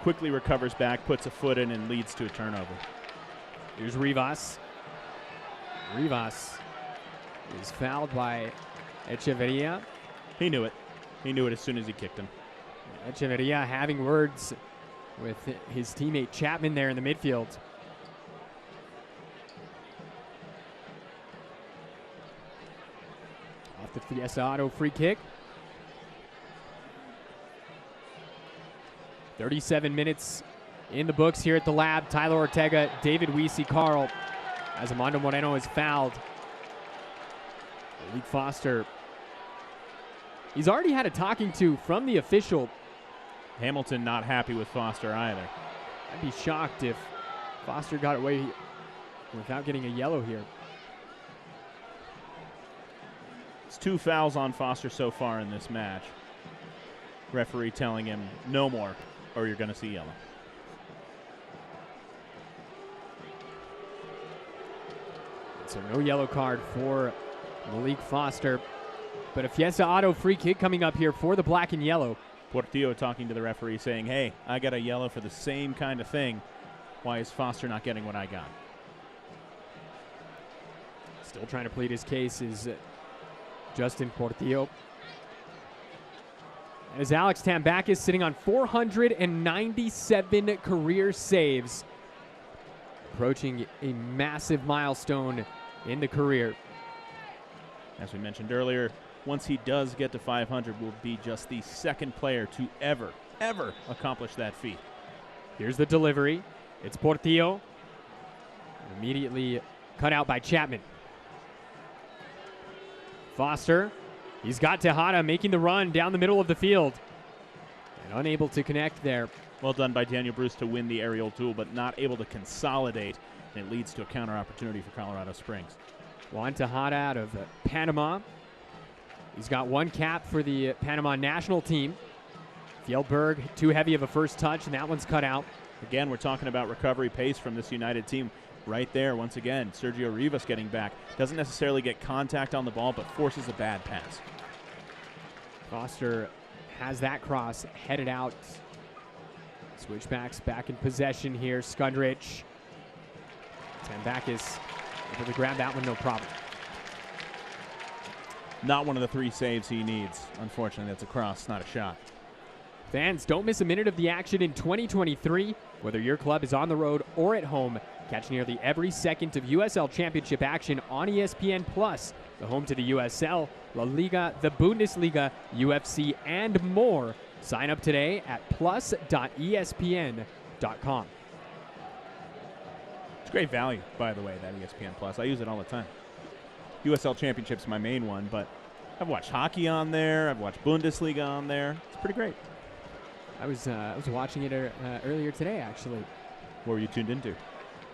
Quickly recovers back, puts a foot in, and leads to a turnover. Here's Rivas. Rivas is fouled by Echeverria. He knew it. He knew it as soon as he kicked him. Echeverria having words with his teammate Chapman there in the midfield. Off the Fiesta Auto free kick. 37 minutes in the books here at the lab. Tyler Ortega, David Weesey, Carl, as Armando Moreno is fouled. Malik Foster, he's already had a talking to from the official. Hamilton not happy with Foster either. I'd be shocked if Foster got away without getting a yellow here. It's 2 fouls on Foster so far in this match. Referee telling him no more or you're going to see yellow. So no yellow card for Malik Foster. But a Fiesta Auto free kick coming up here for the black and yellow. Portillo talking to the referee saying, hey, I got a yellow for the same kind of thing. Why is Foster not getting what I got? Still trying to plead his case is Justin Portillo. And as Alex Tambakis sitting on 497 career saves, approaching a massive milestone in the career. As we mentioned earlier, once he does get to 500, will be just the second player to ever accomplish that feat. Here's the delivery. It's Portillo. Immediately cut out by Chapman. Foster. He's got Tejada making the run down the middle of the field. And unable to connect there. Well done by Daniel Bruce to win the aerial duel, but not able to consolidate. And it leads to a counter opportunity for Colorado Springs. Juan Tejada out of Panama. He's got 1 cap for the Panama national team. Fjellberg, too heavy of a first touch, and that one's cut out. Again, we're talking about recovery pace from this United team. Right there, once again, Sergio Rivas getting back. Doesn't necessarily get contact on the ball, but forces a bad pass. Foster has that cross headed out. Switchbacks back in possession here. Skundrich. Tambakis able to grab that one, no problem. Not one of the 3 saves he needs. Unfortunately, that's a cross, not a shot. Fans, don't miss a minute of the action in 2023. Whether your club is on the road or at home, catch nearly every second of USL Championship action on ESPN+, the home to the USL, La Liga, the Bundesliga, UFC, and more. Sign up today at plus.espn.com. It's great value, by the way, that ESPN Plus. I use it all the time. USL Championship's my main one, but I've watched hockey on there. I've watched Bundesliga on there. It's pretty great. I was watching it earlier today, actually. What were you tuned into? I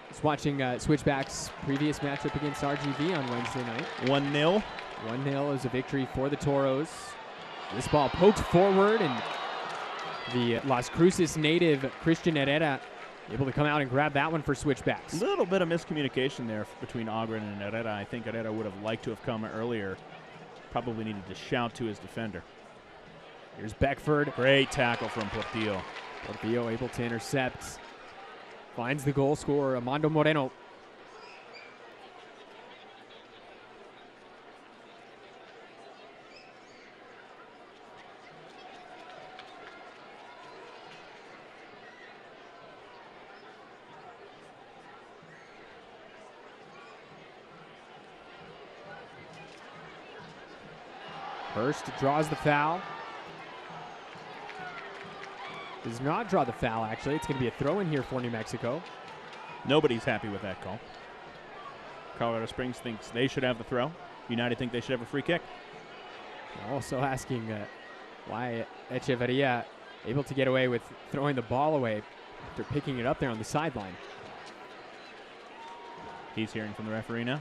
was watching Switchbacks' previous matchup against RGV on Wednesday night. 1-0. 1-0 is a victory for the Toros. This ball poked forward, and the Las Cruces native Christian Herrera able to come out and grab that one for Switchbacks. A little bit of miscommunication there between Ogren and Herrera. I think Herrera would have liked to have come earlier. Probably needed to shout to his defender. Here's Beckford. Great tackle from Portillo. Portillo able to intercept. Finds the goal scorer, Armando Moreno. Hurst draws the foul. Does not draw the foul, actually. It's going to be a throw in here for New Mexico. Nobody's happy with that call. Colorado Springs thinks they should have the throw. United think they should have a free kick. Also asking why Echeverria able to get away with throwing the ball away after picking it up there on the sideline. He's hearing from the referee now.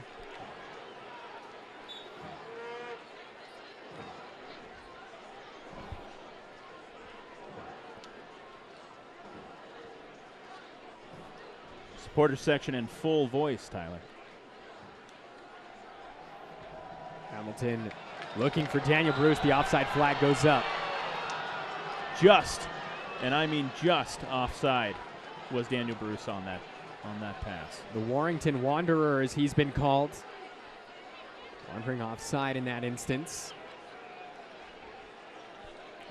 Supporter section in full voice, Tyler. Hamilton looking for Daniel Bruce. The offside flag goes up. Just, and I mean just, offside was Daniel Bruce on that pass. The Warrington Wanderer, as he's been called. Wandering offside in that instance.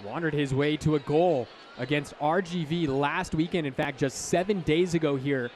Wandered his way to a goal against RGV last weekend. In fact, just 7 days ago here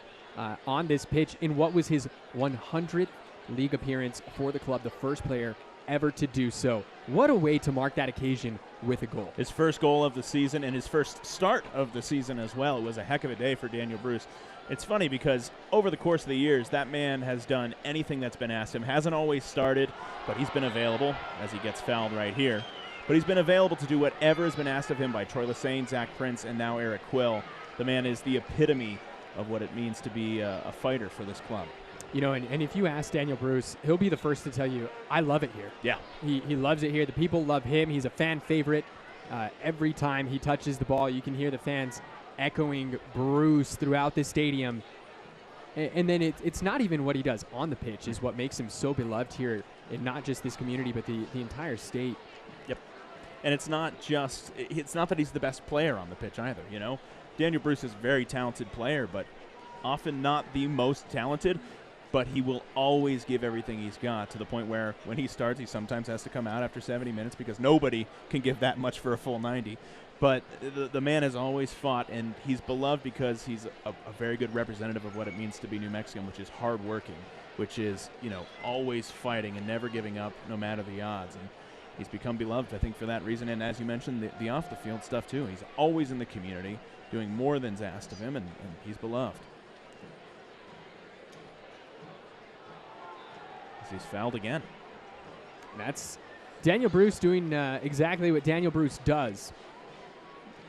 on this pitch in what was his 100th league appearance for the club, the first player ever to do so. What a way to mark that occasion with a goal. His first goal of the season and his first start of the season as well. It was a heck of a day for Daniel Bruce. It's funny because over the course of the years, that man has done anything that's been asked him. Hasn't always started, but he's been available as he gets fouled right here. But he's been available to do whatever has been asked of him by Troy Lesane, Zach Prince, and now Eric Quill. The man is the epitome of what it means to be a fighter for this club. You know, and if you ask Daniel Bruce, he'll be the first to tell you, I love it here. Yeah. He loves it here. The people love him. He's a fan favorite. Every time he touches the ball, you can hear the fans echoing Bruce throughout the stadium. And then it's not even what he does on the pitch is what makes him so beloved here in not just this community, but the entire state. Yep. And it's not that he's the best player on the pitch either, you know. Daniel Bruce is a very talented player, but often not the most talented. But he will always give everything he's got, to the point where when he starts, he sometimes has to come out after 70 minutes because nobody can give that much for a full 90. But the man has always fought, and he's beloved because he's a very good representative of what it means to be New Mexican, which is hardworking, which is, you know, always fighting and never giving up no matter the odds. And he's become beloved, I think, for that reason. And as you mentioned, the off-the-field stuff, too. He's always in the community, doing more than's asked of him, and he's beloved. He's fouled again. That's Daniel Bruce doing exactly what Daniel Bruce does.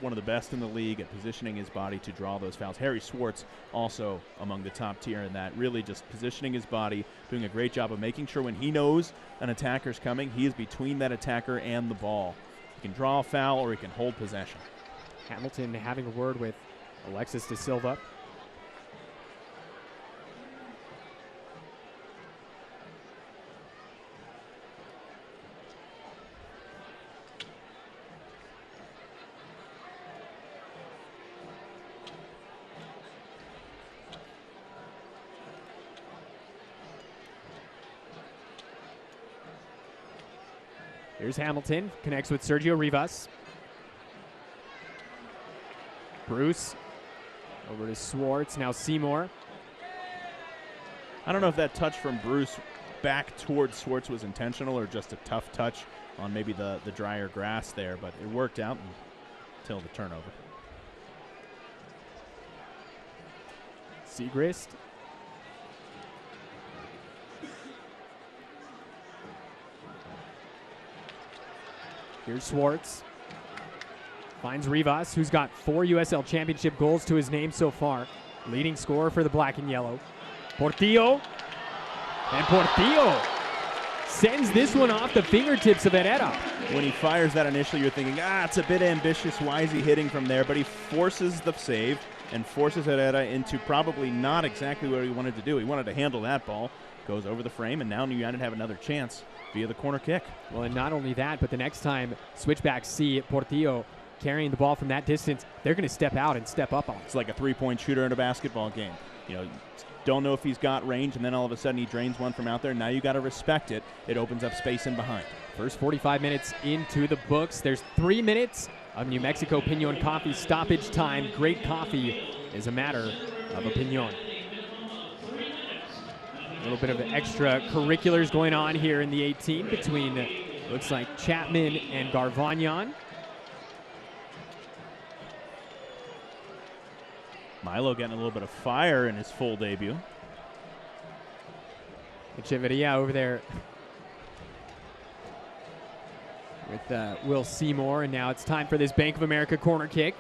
One of the best in the league at positioning his body to draw those fouls. Harry Swartz also among the top tier in that, really just positioning his body, doing a great job of making sure when he knows an attacker's coming, he is between that attacker and the ball. He can draw a foul or he can hold possession. Hamilton having a word with Alexis De Silva. Here's Hamilton, connects with Sergio Rivas. Bruce over to Swartz, now Seymour. I don't know if that touch from Bruce back towards Swartz was intentional or just a tough touch on maybe the drier grass there, but it worked out until the turnover. Segrist Here's Schwartz. Finds Rivas, who's got 4 USL Championship goals to his name so far. Leading scorer for the black and yellow. Portillo. And Portillo sends this one off the fingertips of Herrera. When he fires that initially, you're thinking, it's a bit ambitious. Why is he hitting from there? But he forces the save and forces Herrera into probably not exactly what he wanted to do. He wanted to handle that ball. Goes over the frame, and now New United have another chance via the corner kick. Well, and not only that, but the next time Switchbacks see Portillo carrying the ball from that distance, they're going to step out and step up on it. It's like a three-point shooter in a basketball game. You know, don't know if he's got range, and then all of a sudden he drains one from out there. Now you got to respect it. It opens up space in behind. First 45 minutes into the books. There's 3 minutes of New Mexico Piñon coffee stoppage time. Great coffee is a matter of opinion. A little bit of extracurriculars going on here in the 18 between, looks like, Chapman and Garvagnan. Milo getting a little bit of fire in his full debut. Echeverria over there with Will Seymour, and now it's time for this Bank of America corner kick.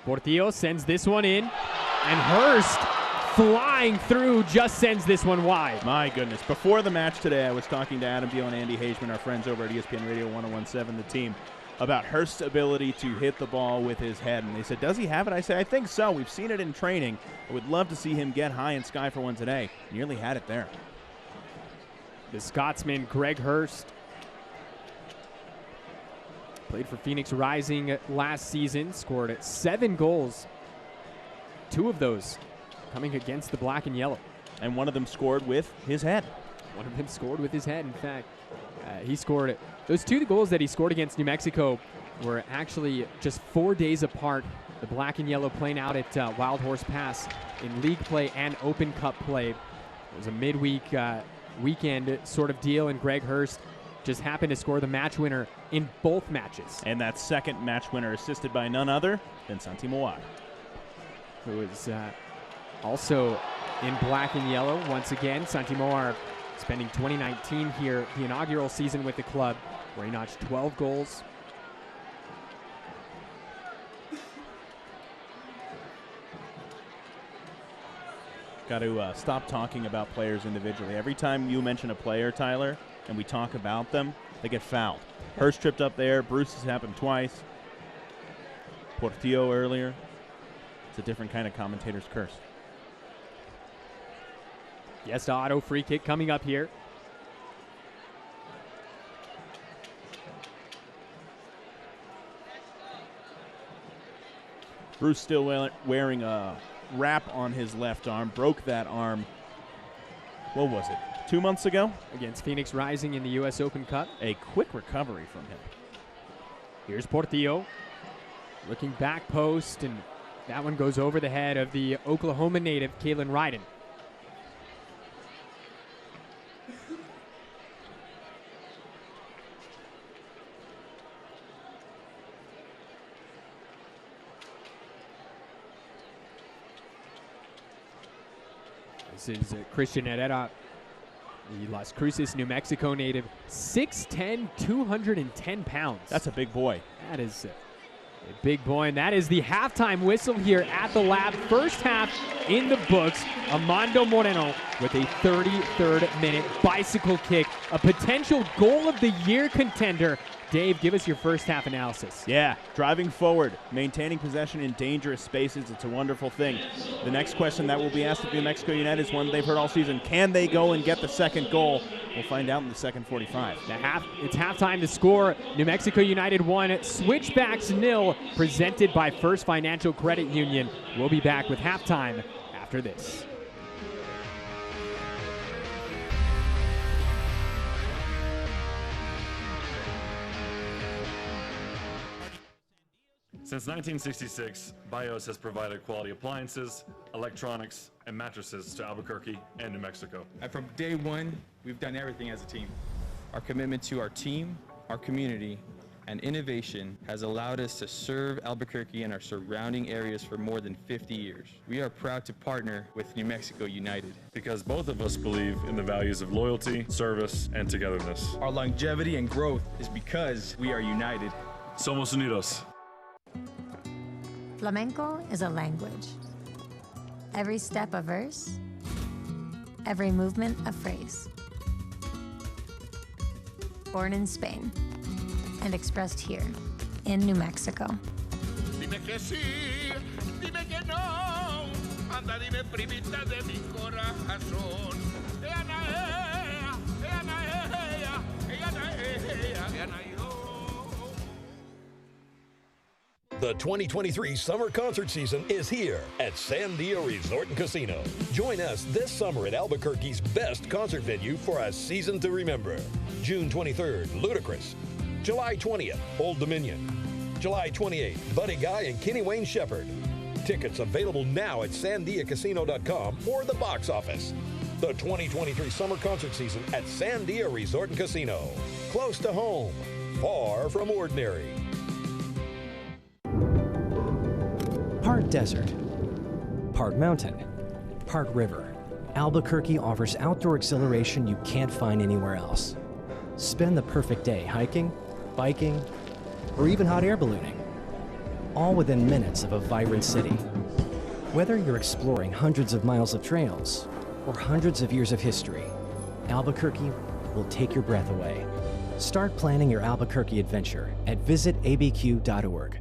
Portillo sends this one in, and Hurst flying through just sends this one wide. My goodness. Before the match today, I was talking to Adam Beal and Andy Hageman, our friends over at ESPN Radio 1017, the team, about Hurst's ability to hit the ball with his head. And they said, does he have it? I said, I think so. We've seen it in training. I would love to see him get high in sky for one today. Nearly had it there. The Scotsman, Greg Hurst, played for Phoenix Rising last season, scored 7 goals. 2 of those coming against the black and yellow. And one of them scored with his head. One of them scored with his head, in fact. He scored it. Those 2 goals that he scored against New Mexico were actually just 4 days apart. The black and yellow playing out at Wild Horse Pass in league play and Open Cup play. It was a midweek weekend sort of deal, and Greg Hurst just happened to score the match winner in both matches. And that second match winner assisted by none other than Santi Moar, who is also in black and yellow once again. Santi Moar spending 2019 here, the inaugural season with the club, where he notched 12 goals. Got to stop talking about players individually. Every time you mention a player, Tyler, and we talk about them, they get fouled. Hurst tripped up there. Bruce has happened twice. Portillo earlier. It's a different kind of commentator's curse. Yes, the auto free kick coming up here. Bruce still wearing a wrap on his left arm. Broke that arm, what was it, 2 months ago? Against Phoenix Rising in the U.S. Open Cup. A quick recovery from him. Here's Portillo. Looking back post, and that one goes over the head of the Oklahoma native, Kalen Ryden. This is Christian Herrera, the Las Cruces, New Mexico native, 6'10", 210 pounds. That's a big boy. That is a big boy, and that is the halftime whistle here at the Lab. First half in the books. Armando Moreno with a 33rd minute bicycle kick, a potential goal of the year contender. Dave, give us your first half analysis. Yeah, driving forward, maintaining possession in dangerous spaces, it's a wonderful thing. The next question that will be asked of New Mexico United is one they've heard all season. Can they go and get the second goal? We'll find out in the second 45. It's halftime to score. New Mexico United 1, Switchbacks 0, presented by First Financial Credit Union. We'll be back with halftime after this. Since 1966, BIOS has provided quality appliances, electronics, and mattresses to Albuquerque and New Mexico. And from day one, we've done everything as a team. Our commitment to our team, our community, and innovation has allowed us to serve Albuquerque and our surrounding areas for more than 50 years. We are proud to partner with New Mexico United. Because both of us believe in the values of loyalty, service, and togetherness. Our longevity and growth is because we are united. Somos unidos. Flamenco is a language. Every step a verse, every movement a phrase. Born in Spain and expressed here in New Mexico. Dime que sí, dime que no. Anda, dime primita de mi corazón. The 2023 summer concert season is here at Sandia Resort and Casino. Join us this summer at Albuquerque's best concert venue for a season to remember. June 23rd, Ludacris. July 20th, Old Dominion. July 28th, Buddy Guy and Kenny Wayne Shepherd. Tickets available now at sandiacasino.com or the box office. The 2023 summer concert season at Sandia Resort and Casino. Close to home, far from ordinary. Part desert, part mountain, part river. Albuquerque offers outdoor exhilaration you can't find anywhere else. Spend the perfect day hiking, biking, or even hot air ballooning, all within minutes of a vibrant city. Whether you're exploring hundreds of miles of trails or hundreds of years of history, Albuquerque will take your breath away. Start planning your Albuquerque adventure at visitabq.org.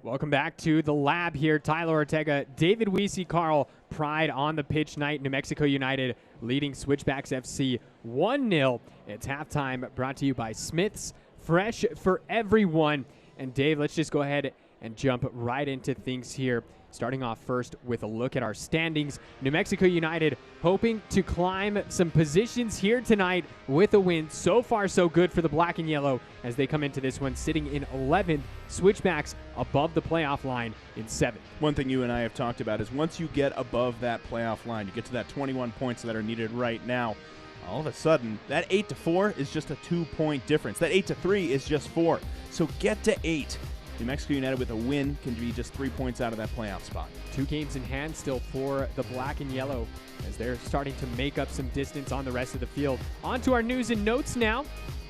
Welcome back to the lab here. Tyler Ortega, David Weesey, Carl, Pride on the pitch night. New Mexico United leading Switchbacks FC 1-0. It's halftime, brought to you by Smith's, fresh for everyone. And Dave, let's just go ahead and jump right into things here. Starting off first with a look at our standings. New Mexico United hoping to climb some positions here tonight with a win. So far, so good for the black and yellow as they come into this one sitting in 11th. Switchbacks above the playoff line in 7th. One thing you and I have talked about is once you get above that playoff line, you get to that 21 points that are needed right now, all of a sudden, that 8-4 is just a 2-point difference. That 8-3 is just 4. So get to 8. New Mexico United with a win can be just 3 points out of that playoff spot. 2 games in hand still for the black and yellow as they're starting to make up some distance on the rest of the field. On to our news and notes now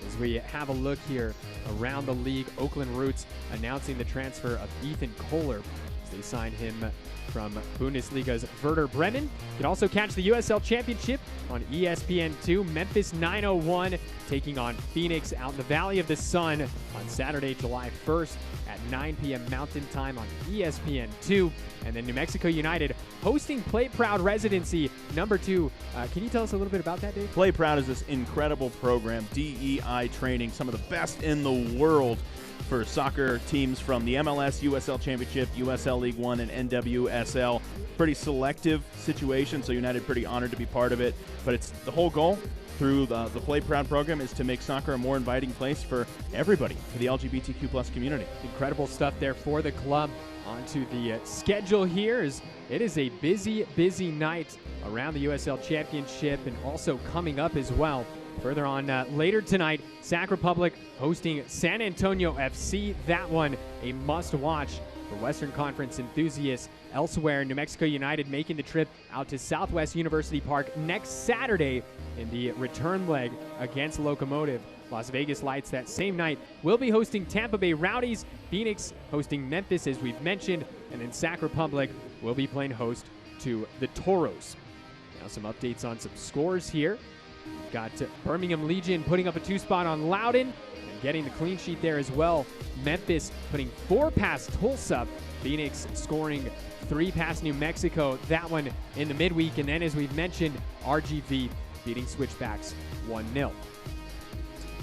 as we have a look here around the league. Oakland Roots announcing the transfer of Ethan Kohler as they signed him from Bundesliga's Werder Bremen. You can also catch the USL Championship on ESPN2. Memphis 901 taking on Phoenix out in the Valley of the Sun on Saturday, July 1st at 9 p.m. Mountain Time on ESPN2. And then New Mexico United hosting Play Proud Residency number 2. Can you tell us a little bit about that, Dave? Play Proud is this incredible program, DEI training, some of the best in the world for soccer teams from the MLS, USL Championship, USL League One, and NWSL. Pretty selective situation, so United pretty honored to be part of it. But it's the whole goal through the Play Proud program is to make soccer a more inviting place for everybody, for the LGBTQ plus community. Incredible stuff there for the club. On to the schedule here. It is a busy, busy night around the USL Championship and also coming up as well. Further on later tonight, Sac Republic hosting San Antonio FC. That one a must-watch for Western Conference enthusiasts. Elsewhere, New Mexico United making the trip out to Southwest University Park next Saturday in the return leg against Locomotive. Las Vegas Lights that same night will be hosting Tampa Bay Rowdies. Phoenix hosting Memphis, as we've mentioned. And then Sac Republic will be playing host to the Toros. Now some updates on some scores here. We've got Birmingham Legion putting up a 2-spot on Loudoun and getting the clean sheet there as well. Memphis putting 4 past Tulsa. Phoenix scoring 3 past New Mexico. That one in the midweek. And then, as we've mentioned, RGV beating Switchbacks 1-0.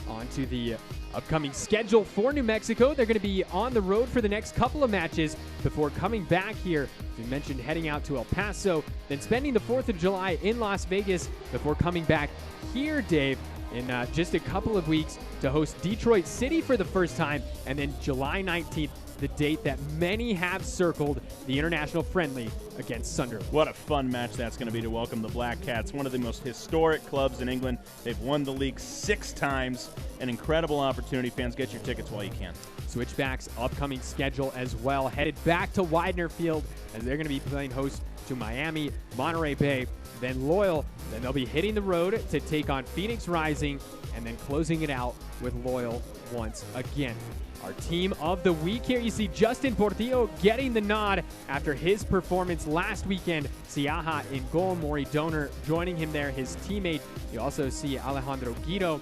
On to the upcoming schedule for New Mexico. They're going to be on the road for the next couple of matches before coming back here. As we mentioned, heading out to El Paso, then spending the 4th of July in Las Vegas before coming back here, Dave, in just a couple of weeks to host Detroit City for the first time, and then July 19th the date that many have circled, the international friendly against Sunderland. What a fun match that's going to be to welcome the Black Cats, one of the most historic clubs in England. They've won the league 6 times. An incredible opportunity. Fans, get your tickets while you can. Switchbacks' upcoming schedule as well, headed back to Widener Field as they're going to be playing host to Miami, Monterey Bay, then Loyal. Then they'll be hitting the road to take on Phoenix Rising, and then closing it out with Loyal once again. Our team of the week here, you see Justin Portillo getting the nod after his performance last weekend. Siaha in goal, Maury Donor joining him there, his teammate. You also see Alejandro Guido,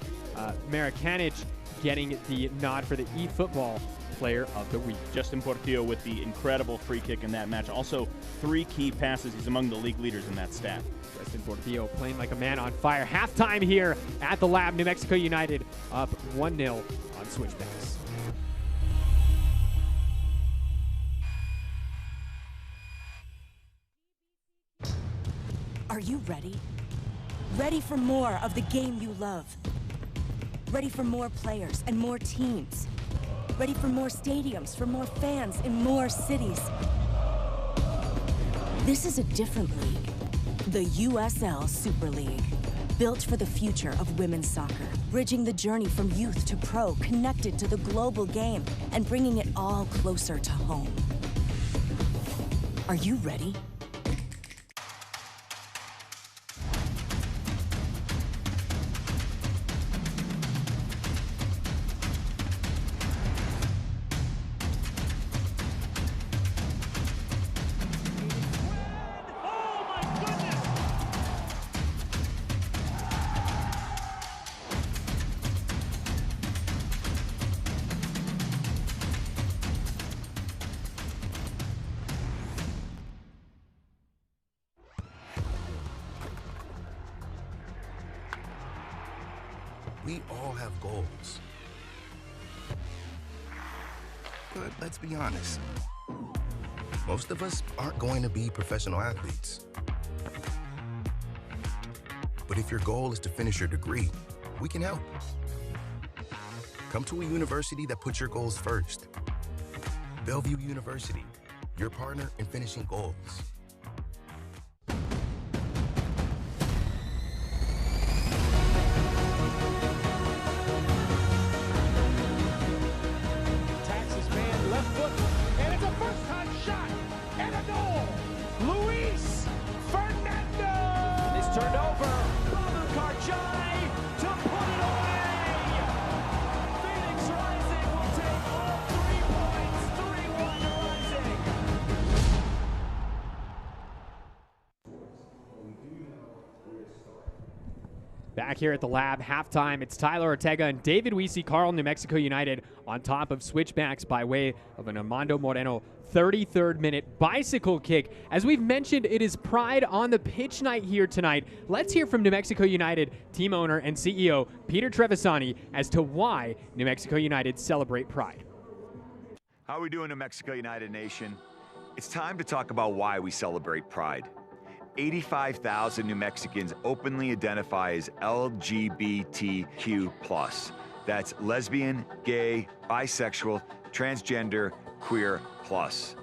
Marikanic getting the nod for the eFootball Player of the Week. Justin Portillo with the incredible free kick in that match. Also 3 key passes. He's among the league leaders in that stat. Justin Portillo playing like a man on fire. Halftime here at the Lab. New Mexico United up 1-0 on Switchbacks. Are you ready? Ready for more of the game you love? Ready for more players and more teams? Ready for more stadiums, for more fans in more cities? This is a different league. The USL Super League. Built for the future of women's soccer. Bridging the journey from youth to pro, connected to the global game, and bringing it all closer to home. Are you ready? We all have goals. But let's be honest. Most of us aren't going to be professional athletes. But if your goal is to finish your degree, we can help. Come to a university that puts your goals first. Bellevue University, your partner in finishing goals. Back here at the Lab, halftime, it's Tyler Ortega and David Weesey, Carl, New Mexico United on top of Switchbacks by way of an Armando Moreno 33rd minute bicycle kick. As we've mentioned, it is Pride on the Pitch night here tonight. Let's hear from New Mexico United team owner and CEO Peter Trevisani as to why New Mexico United celebrate Pride. How are we doing, New Mexico United Nation? It's time to talk about why we celebrate Pride. 85,000 New Mexicans openly identify as LGBTQ+. That's lesbian, gay, bisexual, transgender, queer plus.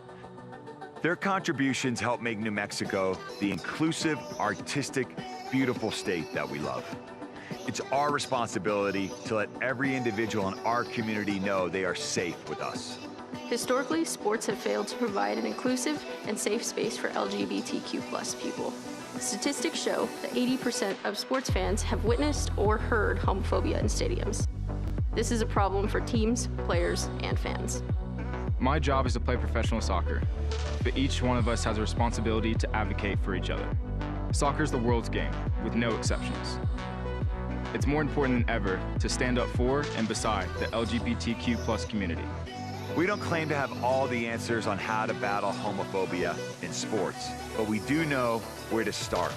Their contributions help make New Mexico the inclusive, artistic, beautiful state that we love. It's our responsibility to let every individual in our community know they are safe with us. Historically, sports have failed to provide an inclusive and safe space for LGBTQ+ people. Statistics show that 80% of sports fans have witnessed or heard homophobia in stadiums. This is a problem for teams, players, and fans. My job is to play professional soccer, but each one of us has a responsibility to advocate for each other. Soccer is the world's game, with no exceptions. It's more important than ever to stand up for and beside the LGBTQ+ community. We don't claim to have all the answers on how to battle homophobia in sports, but we do know where to start.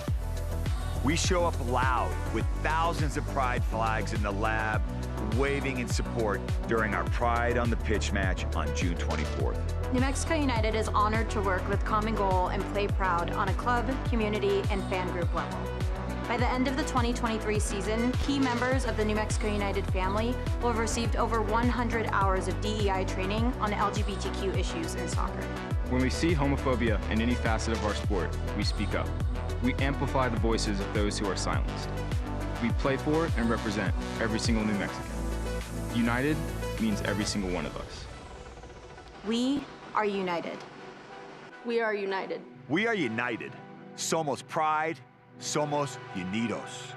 We show up loud with thousands of Pride flags in the Lab, waving in support during our Pride on the Pitch match on June 24th. New Mexico United is honored to work with Common Goal and Play Proud on a club, community, and fan group level. By the end of the 2023 season, key members of the New Mexico United family will have received over 100 hours of DEI training on LGBTQ issues in soccer. When we see homophobia in any facet of our sport, we speak up. We amplify the voices of those who are silenced. We play for and represent every single New Mexican. United means every single one of us. We are united. We are united. We are united. Somos Pride. Somos Unidos.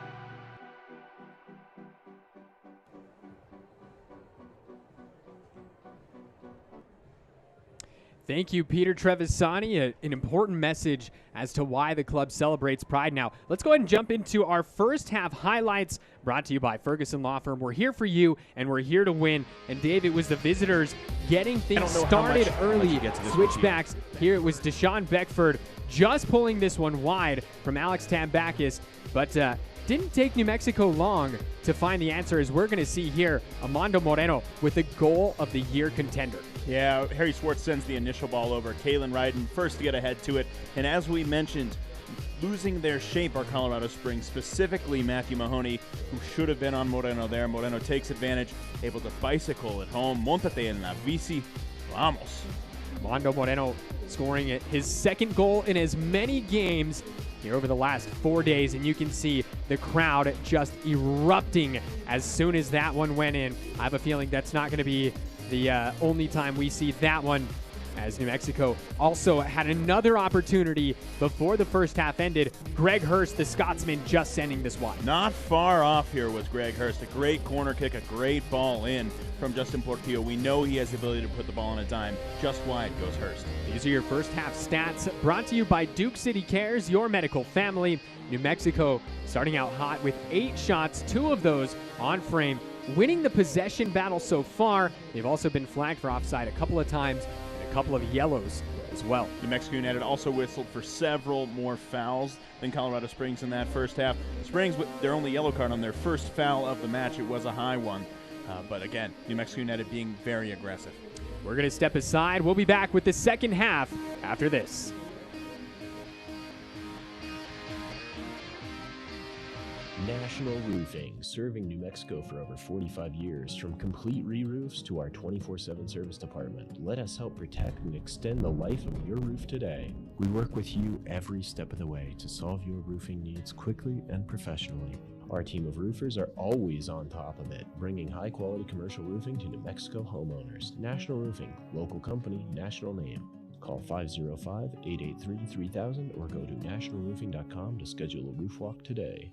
Thank you, Peter Trevisani. An important message as to why the club celebrates Pride. Now, let's go ahead and jump into our first half highlights brought to you by Ferguson Law Firm. We're here for you, and we're here to win. And, Dave, it was the visitors getting things started early. Switchbacks. Here it was Deshaun Beckford just pulling this one wide from Alex Tambakis. But didn't take New Mexico long to find the answer, as we're going to see here. Armando Moreno with the goal of the year contender. Yeah, Harry Swartz sends the initial ball over. Kalen Ryden first to get ahead to it. And as we mentioned, losing their shape are Colorado Springs, specifically Matthew Mahoney, who should have been on Moreno there. Moreno takes advantage, able to bicycle at home. Montate en la bici. Vamos. Armando Moreno scoring his second goal in as many games here over the last 4 days, and you can see the crowd just erupting as soon as that one went in. I have a feeling that's not going to be the only time we see that one, as New Mexico also had another opportunity before the first half ended. Greg Hurst, the Scotsman, just sending this wide. Not far off here was Greg Hurst. A great corner kick, a great ball in from Justin Portillo. We know he has the ability to put the ball on a dime. Just wide goes Hurst. These are your first half stats brought to you by Duke City Cares, your medical family. New Mexico starting out hot with 8 shots, 2 of those on frame, winning the possession battle so far. They've also been flagged for offside a couple of times, and a couple of yellows as well. New Mexico United also whistled for several more fouls than Colorado Springs in that first half. Springs with their only yellow card on their first foul of the match. It was a high one. But again, New Mexico United being very aggressive. We're going to step aside. We'll be back with the second half after this. National Roofing, serving New Mexico for over 45 years. From complete re-roofs to our 24/7 service department, let us help protect and extend the life of your roof today. We work with you every step of the way to solve your roofing needs quickly and professionally. Our team of roofers are always on top of it, bringing high-quality commercial roofing to New Mexico homeowners. National Roofing, local company, national name. Call 505-883-3000 or go to nationalroofing.com to schedule a roof walk today.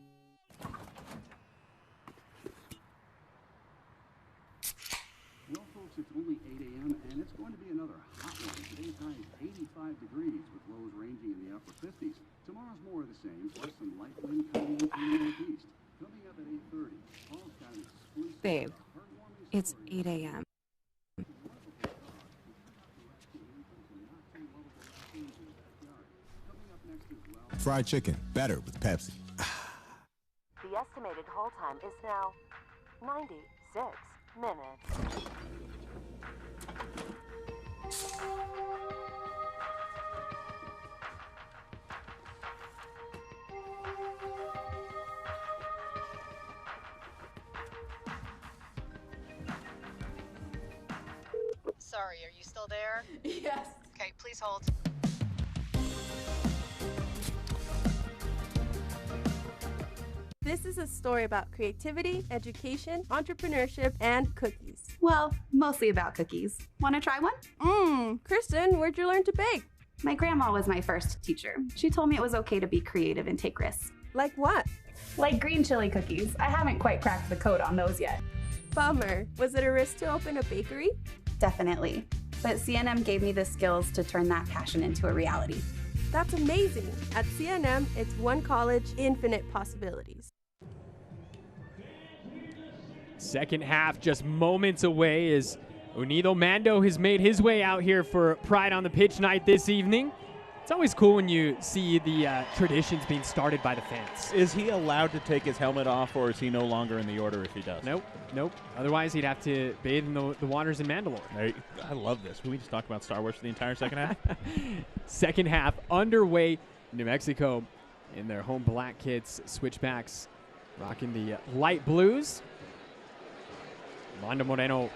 Well, folks, it's only 8 a.m. and it's going to be another hot one. Today's high is 85 degrees with lows ranging in the upper 50s. Tomorrow's more of the same, plus some light wind coming in from the northeast. Coming up at 8:30, Paul's got an exclusive. Babe, it's 8 a.m. Fried chicken, better with Pepsi. The estimated hold time is now 96 minutes. Sorry, are you still there? Yes. Okay, please hold. This is a story about creativity, education, entrepreneurship, and cookies. Well, mostly about cookies. Want to try one? Kristen, where'd you learn to bake? My grandma was my first teacher. She told me it was okay to be creative and take risks. Like what? Like green chili cookies. I haven't quite cracked the code on those yet. Bummer. Was it a risk to open a bakery? Definitely. But CNM gave me the skills to turn that passion into a reality. That's amazing. At CNM, it's one college, infinite possibilities. Second half just moments away as Unido Mando has made his way out here for Pride on the Pitch night this evening. It's always cool when you see the traditions being started by the fans. Is he allowed to take his helmet off, or is he no longer in the order if he does? Nope. Otherwise, he'd have to bathe in the waters in Mandalore. I love this. Can we just talk about Star Wars for the entire second half? Second half underway. New Mexico in their home black kits. Switchbacks rocking the light blues. Armando Moreno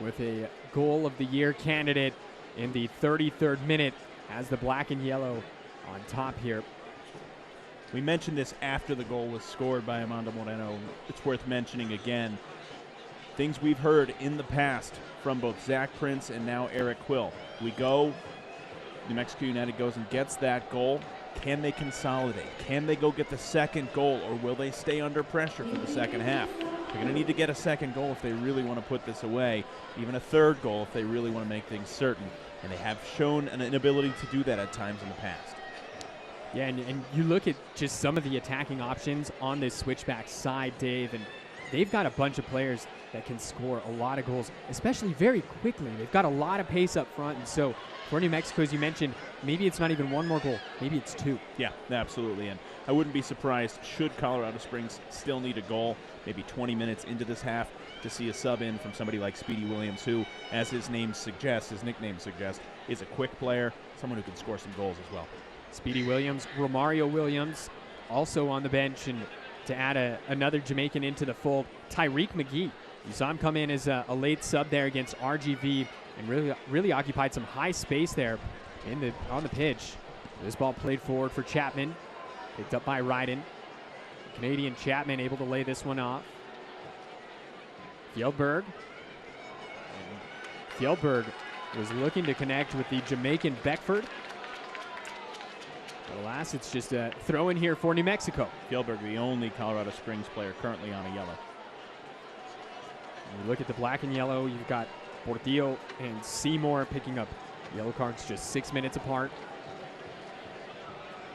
with a goal of the year candidate in the 33rd minute has the black and yellow on top here. We mentioned this after the goal was scored by Armando Moreno. It's worth mentioning again. Things we've heard in the past from both Zach Prince and now Eric Quill. We go, New Mexico United goes and gets that goal. Can they consolidate? Can they go get the second goal, or will they stay under pressure for the second half? They're going to need to get a second goal if they really want to put this away, even a third goal if they really want to make things certain. And they have shown an inability to do that at times in the past. Yeah, and you look at just some of the attacking options on this Switchback side, Dave, and they've got a bunch of players that can score a lot of goals, especially very quickly. They've got a lot of pace up front, and so for New Mexico, as you mentioned, maybe it's not even one more goal, maybe it's two. Yeah, absolutely, and I wouldn't be surprised should Colorado Springs still need a goal, maybe 20 minutes into this half, to see a sub in from somebody like Speedy Williams, who, as his name suggests, his nickname suggests, is a quick player, someone who can score some goals as well. Speedy Williams, Romario Williams, also on the bench, and to add another Jamaican into the fold, Tyreek McGee. You saw him come in as a late sub there against RGV and really occupied some high space there on the pitch. This ball played forward for Chapman, picked up by Ryden. Canadian Chapman able to lay this one off. Fjellberg. Fjellberg was looking to connect with the Jamaican Beckford. But alas, it's just a throw in here for New Mexico. Fjellberg, the only Colorado Springs player currently on a yellow. When you look at the black and yellow, you've got Portillo and Seymour picking up yellow cards just 6 minutes apart.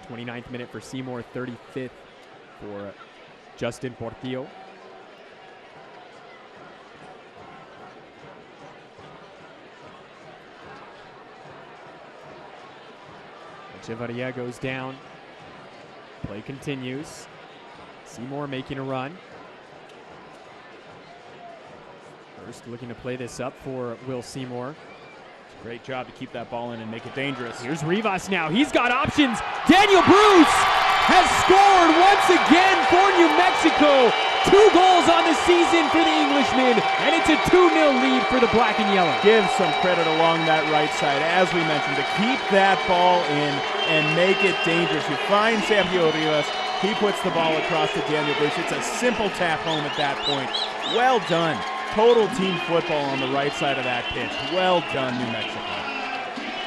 29th minute for Seymour, 35th for Justin Portillo. Echevarria goes down. Play continues. Seymour making a run. First looking to play this up for Will Seymour. Great job to keep that ball in and make it dangerous. Here's Rivas now. He's got options. Daniel Bruce has scored once again for New Mexico. 2 goals on the season for the Englishman, and it's a 2-0 lead for the black and yellow. Give some credit along that right side, as we mentioned, to keep that ball in and make it dangerous. You find Sergio Rivas. He puts the ball across to Daniel Bruce. It's a simple tap home at that point. Well done. Total team football on the right side of that pitch. Well done, New Mexico.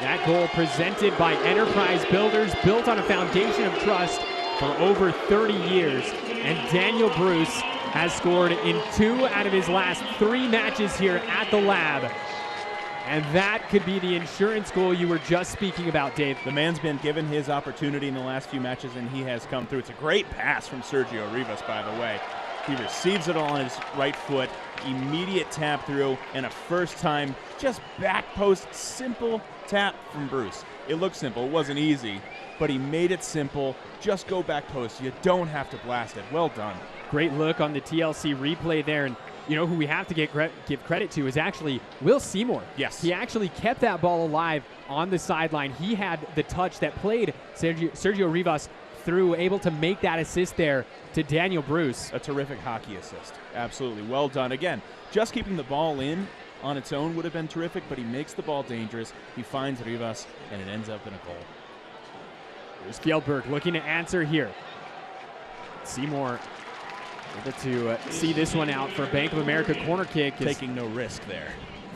That goal presented by Enterprise Builders, built on a foundation of trust for over 30 years. And Daniel Bruce has scored in 2 out of his last 3 matches here at the Lab. And that could be the insurance goal you were just speaking about, Dave. The man's been given his opportunity in the last few matches, and he has come through. It's a great pass from Sergio Rivas, by the way. He receives it all on his right foot, immediate tap through, and a first-time just back post simple tap from Bruce. It looked simple. It wasn't easy, but he made it simple. Just go back post. You don't have to blast it. Well done. Great look on the TLC replay there, and you know who we have to give credit to is actually Will Seymour. Yes. He actually kept that ball alive on the sideline. He had the touch that played Sergio Rivas through, able to make that assist there to Daniel Bruce. A terrific hockey assist. Absolutely. Well done. Again, just keeping the ball in on its own would have been terrific, but he makes the ball dangerous. He finds Rivas, and it ends up in a goal. Here's Fjellberg looking to answer here. Seymour able to see this one out for a Bank of America corner kick. Taking no risk there.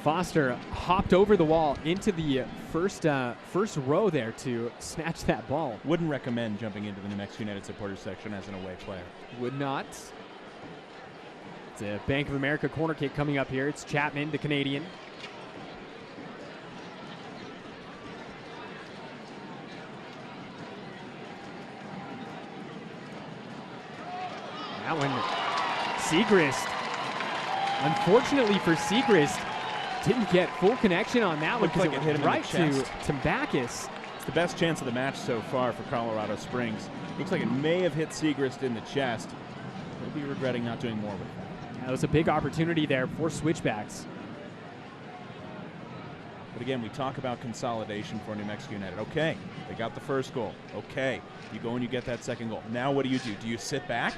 Foster hopped over the wall into the first row there to snatch that ball. Wouldn't recommend jumping into the New Mexico United supporters section as an away player. Would not. It's a Bank of America corner kick coming up here. It's Chapman, the Canadian. That one, Segrist. Unfortunately for Segrist, didn't get full connection on that one because like it hit him right in the to chest. Backus. It's the best chance of the match so far for Colorado Springs. Looks like it may have hit Segrist in the chest. He'll be regretting not doing more with that. That was a big opportunity there for Switchbacks. But again, we talk about consolidation for New Mexico United. Okay, they got the first goal. Okay, you go and you get that second goal. Now what do? Do you sit back?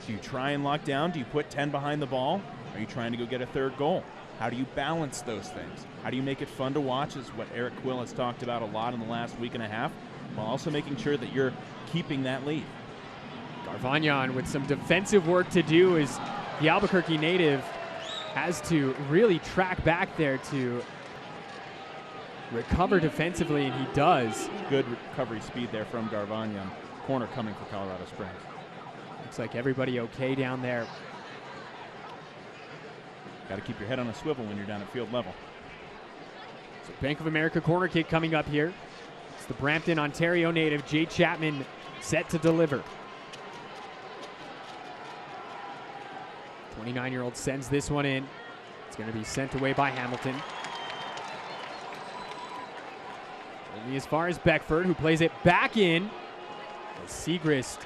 Do you try and lock down? Do you put 10 behind the ball? Are you trying to go get a third goal? How do you balance those things? How do you make it fun to watch, is what Eric Quill has talked about a lot in the last week and a half, while also making sure that you're keeping that lead. Garvagnon with some defensive work to do, as the Albuquerque native has to really track back there to recover defensively, and he does. Good recovery speed there from Garvagnon. Corner coming for Colorado Springs. Looks like everybody okay down there. Got to keep your head on a swivel when you're down at field level. So Bank of America corner kick coming up here. It's the Brampton, Ontario native Jay Chapman set to deliver. 29-year-old sends this one in. It's going to be sent away by Hamilton. Only as far as Beckford, who plays it back in. Siegrist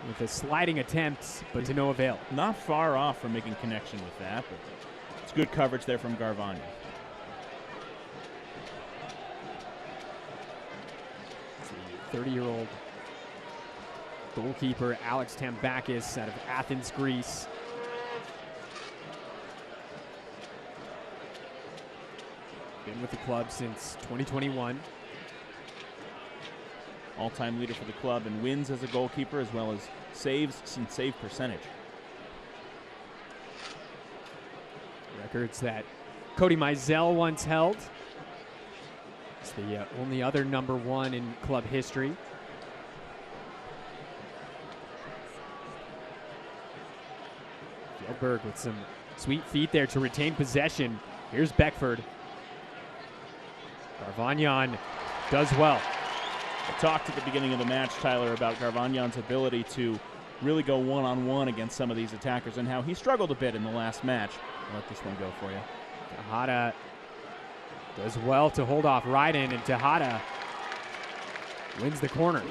with a sliding attempt, but to no avail. Not far off from making connection with that, but it's good coverage there from Garvagnon. The 30-year-old goalkeeper Alex Tambakis out of Athens, Greece. Been with the club since 2021. All-time leader for the club in wins as a goalkeeper, as well as saves and save percentage. Records that Cody Mizell once held. It's the only other #1 in club history. Fjellberg with some sweet feet there to retain possession. Here's Beckford. Garvagnon does well. I talked at the beginning of the match, Tyler, about Garvagnon's ability to really go one-on-one against some of these attackers and how he struggled a bit in the last match. I'll let this one go for you. Tejada does well to hold off Ryden, and Tejada wins the corner.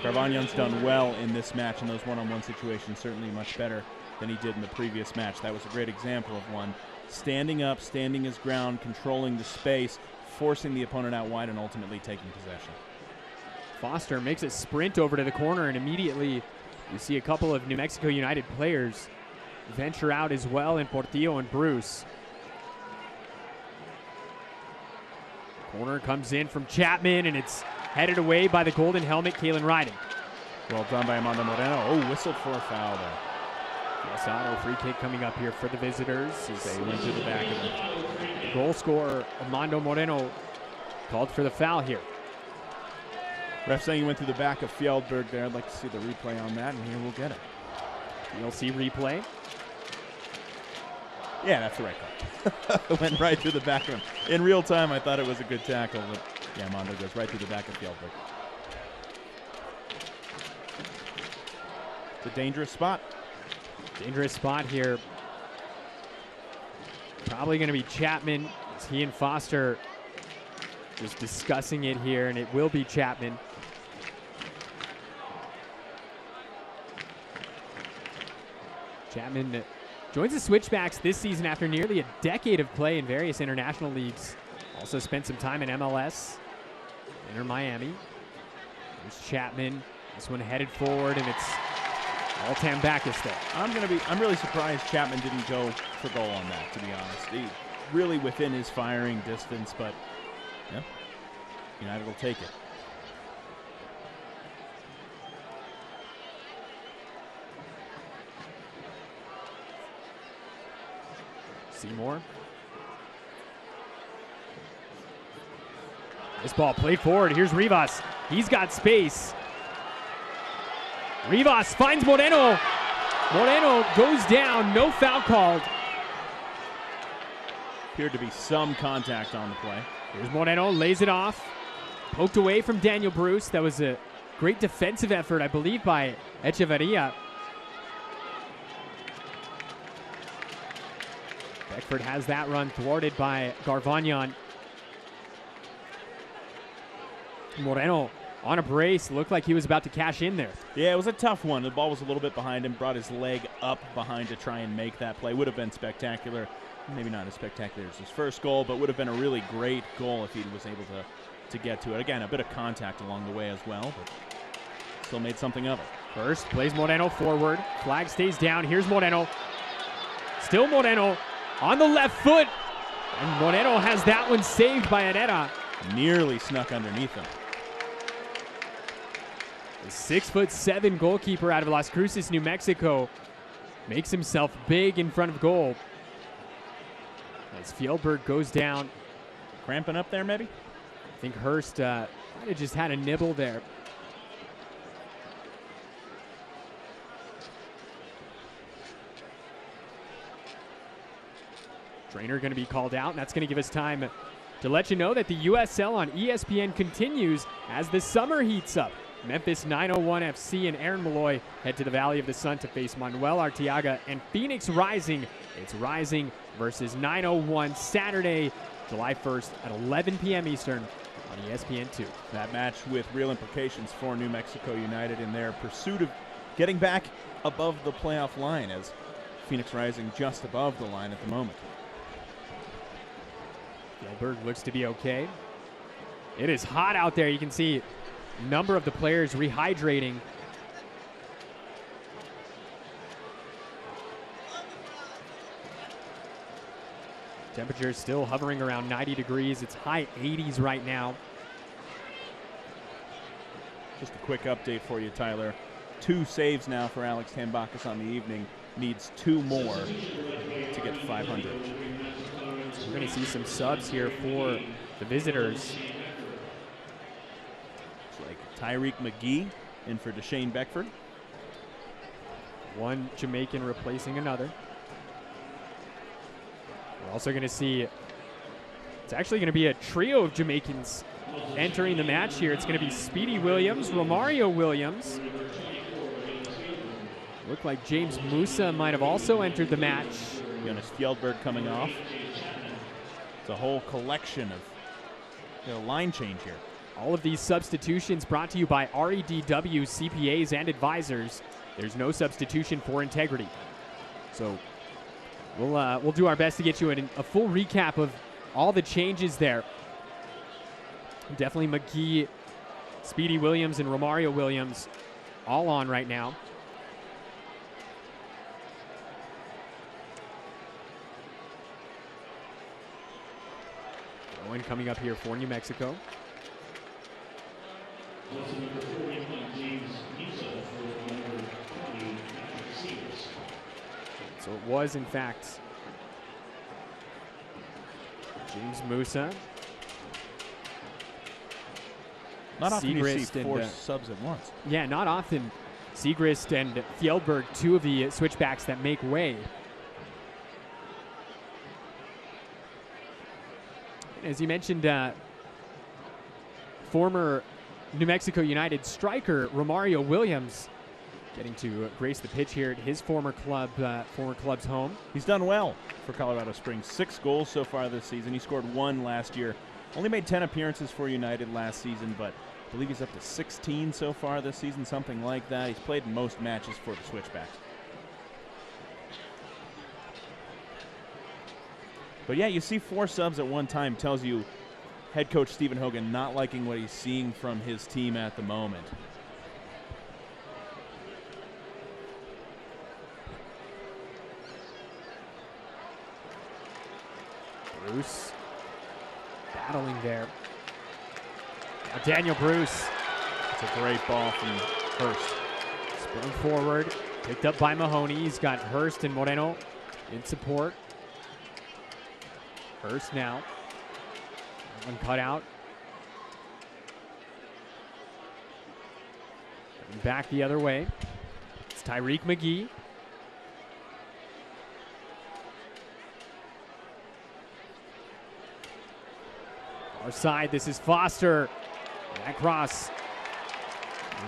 Garvagnon's done well in this match in those one-on-one situations, certainly much better than he did in the previous match. That was a great example of one. Standing up, standing his ground, controlling the space, forcing the opponent out wide, and ultimately taking possession. Foster makes a sprint over to the corner, and immediately you see a couple of New Mexico United players venture out as well in Portillo and Bruce. Corner comes in from Chapman, and it's headed away by the golden helmet, Kalen Ryden. Well done by Armando Moreno. Oh, whistled for a foul there. Lozano, free kick coming up here for the visitors. They went to the back of it. The goal scorer, Armando Moreno, called for the foul here. Ref saying he went through the back of Fjellberg there. I'd like to see the replay on that, and here we'll get it. You'll see replay. Yeah, that's the right call. Went right through the back of him. In real time, I thought it was a good tackle, but yeah, Mondo goes right through the back of Fjellberg. It's a dangerous spot. Dangerous spot here. Probably going to be Chapman. He and Foster just discussing it here, and it will be Chapman. Chapman joins the Switchbacks this season after nearly a decade of play in various international leagues. Also spent some time in MLS, Inter Miami. There's Chapman. This one headed forward, and it's all Tambakis there. I'm really surprised Chapman didn't go for goal on that, to be honest. He really within his firing distance, but yeah, United will take it. Seymour. This ball played forward. Here's Rivas. He's got space. Rivas finds Moreno. Moreno goes down. No foul called. Appeared to be some contact on the play. Here's Moreno, lays it off. Poked away from Daniel Bruce. That was a great defensive effort, I believe, by Echeverria. Beckford has that run thwarted by Garvagnon. Moreno on a brace. Looked like he was about to cash in there. Yeah, it was a tough one. The ball was a little bit behind him, brought his leg up behind to try and make that play. Would have been spectacular. Maybe not as spectacular as his first goal, but would have been a really great goal if he was able to get to it. Again, a bit of contact along the way as well, but still made something of it. First, plays Moreno forward. Flag stays down. Here's Moreno. Still Moreno on the left foot. And Moreno has that one saved by Aneta. Nearly snuck underneath him. The 6'7" goalkeeper out of Las Cruces, New Mexico, makes himself big in front of goal. As Fjellberg goes down. Cramping up there, maybe? I think Hurst might have just had a nibble there. Trainer going to be called out, and that's going to give us time to let you know that the USL on ESPN continues as the summer heats up. Memphis 901 FC and Aaron Malloy head to the Valley of the Sun to face Manuel Arteaga and Phoenix Rising. It's Rising versus 901 Saturday, July 1st at 11 p.m. Eastern on ESPN2. That match with real implications for New Mexico United in their pursuit of getting back above the playoff line, as Phoenix Rising just above the line at the moment. Fjellberg looks to be okay. It is hot out there. You can see a number of the players rehydrating. Temperature is still hovering around 90 degrees. It's high 80s right now. Just a quick update for you, Tyler. 2 saves now for Alex Tambakis on the evening. Needs 2 more to get to 500. So we're going to see some subs here for the visitors. It's like Tyreek McGee in for Deshane Beckford. One Jamaican replacing another. We're also going to see, it's actually going to be a trio of Jamaicans entering the match here. It's going to be Speedy Williams, Romario Williams. Looked like James Musa might have also entered the match. Jonas Fjellberg coming off. It's a whole collection of line change here. All of these substitutions brought to you by REDW CPAs and advisors. There's no substitution for integrity. So we'll do our best to get you a full recap of all the changes there. Definitely McGee, Speedy Williams, and Romario Williams all on right now. Owen coming up here for New Mexico. So it was, in fact, James Musa. Not often you see Segrist 4 subs at once. Yeah, not often. Segrist and Fjellberg, 2 of the switchbacks that make way. As you mentioned, former New Mexico United striker Romario Williams getting to grace the pitch here at his former club's home. He's done well for Colorado Springs. 6 goals so far this season. He scored 1 last year. Only made 10 appearances for United last season, but I believe he's up to 16 so far this season, something like that. He's played in most matches for the Switchbacks. But yeah, you see 4 subs at one time tells you head coach Stephen Hogan not liking what he's seeing from his team at the moment. Bruce battling there. Now Daniel Bruce. It's a great ball from Hurst. Sprung forward, picked up by Mahoney. He's got Hurst and Moreno in support. Hurst now. One cut out. Coming back the other way. It's Tyreek McGee. Far side, this is Foster. That cross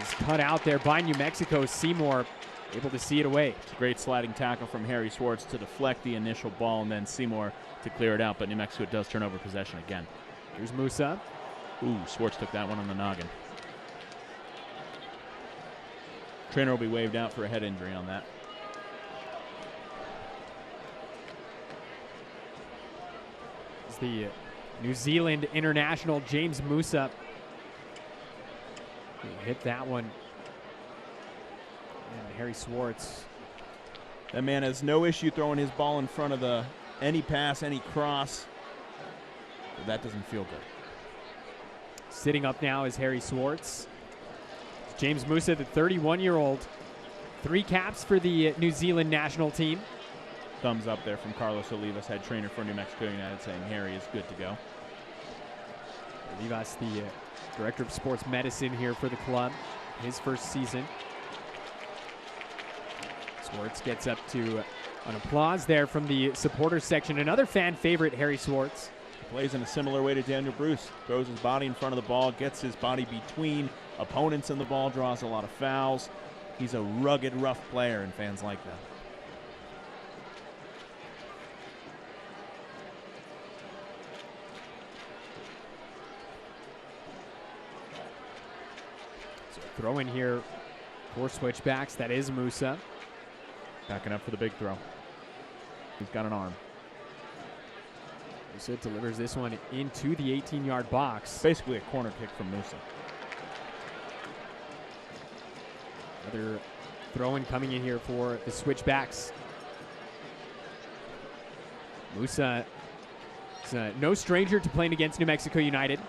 is cut out there by New Mexico. Seymour able to see it away. It's a great sliding tackle from Harry Swartz to deflect the initial ball, and then Seymour to clear it out, but New Mexico does turn over possession again. Here's Musa. Ooh, Swartz took that one on the noggin. Trainer will be waved out for a head injury on that. It's the New Zealand international James Musa. He hit that one. And Harry Swartz. That man has no issue throwing his ball in front of any pass, any cross. But that doesn't feel good. Sitting up now is Harry Swartz. James Musa, the 31-year-old. 3 caps for the New Zealand national team. Thumbs up there from Carlos Olivas, head trainer for New Mexico United, saying Harry is good to go. Olivas, the director of sports medicine here for the club. His first season. Swartz gets up to an applause there from the supporters section. Another fan favorite, Harry Swartz. Plays in a similar way to Daniel Bruce. Throws his body in front of the ball, gets his body between opponents in the ball, draws a lot of fouls. He's a rugged, rough player, and fans like that. So throw in here for Switchbacks. That is Musa. Backing up for the big throw. He's got an arm. Musa delivers this one into the 18-yard box. Basically a corner kick from Musa. Another throw-in coming in here for the Switchbacks. Musa is no stranger to playing against New Mexico United.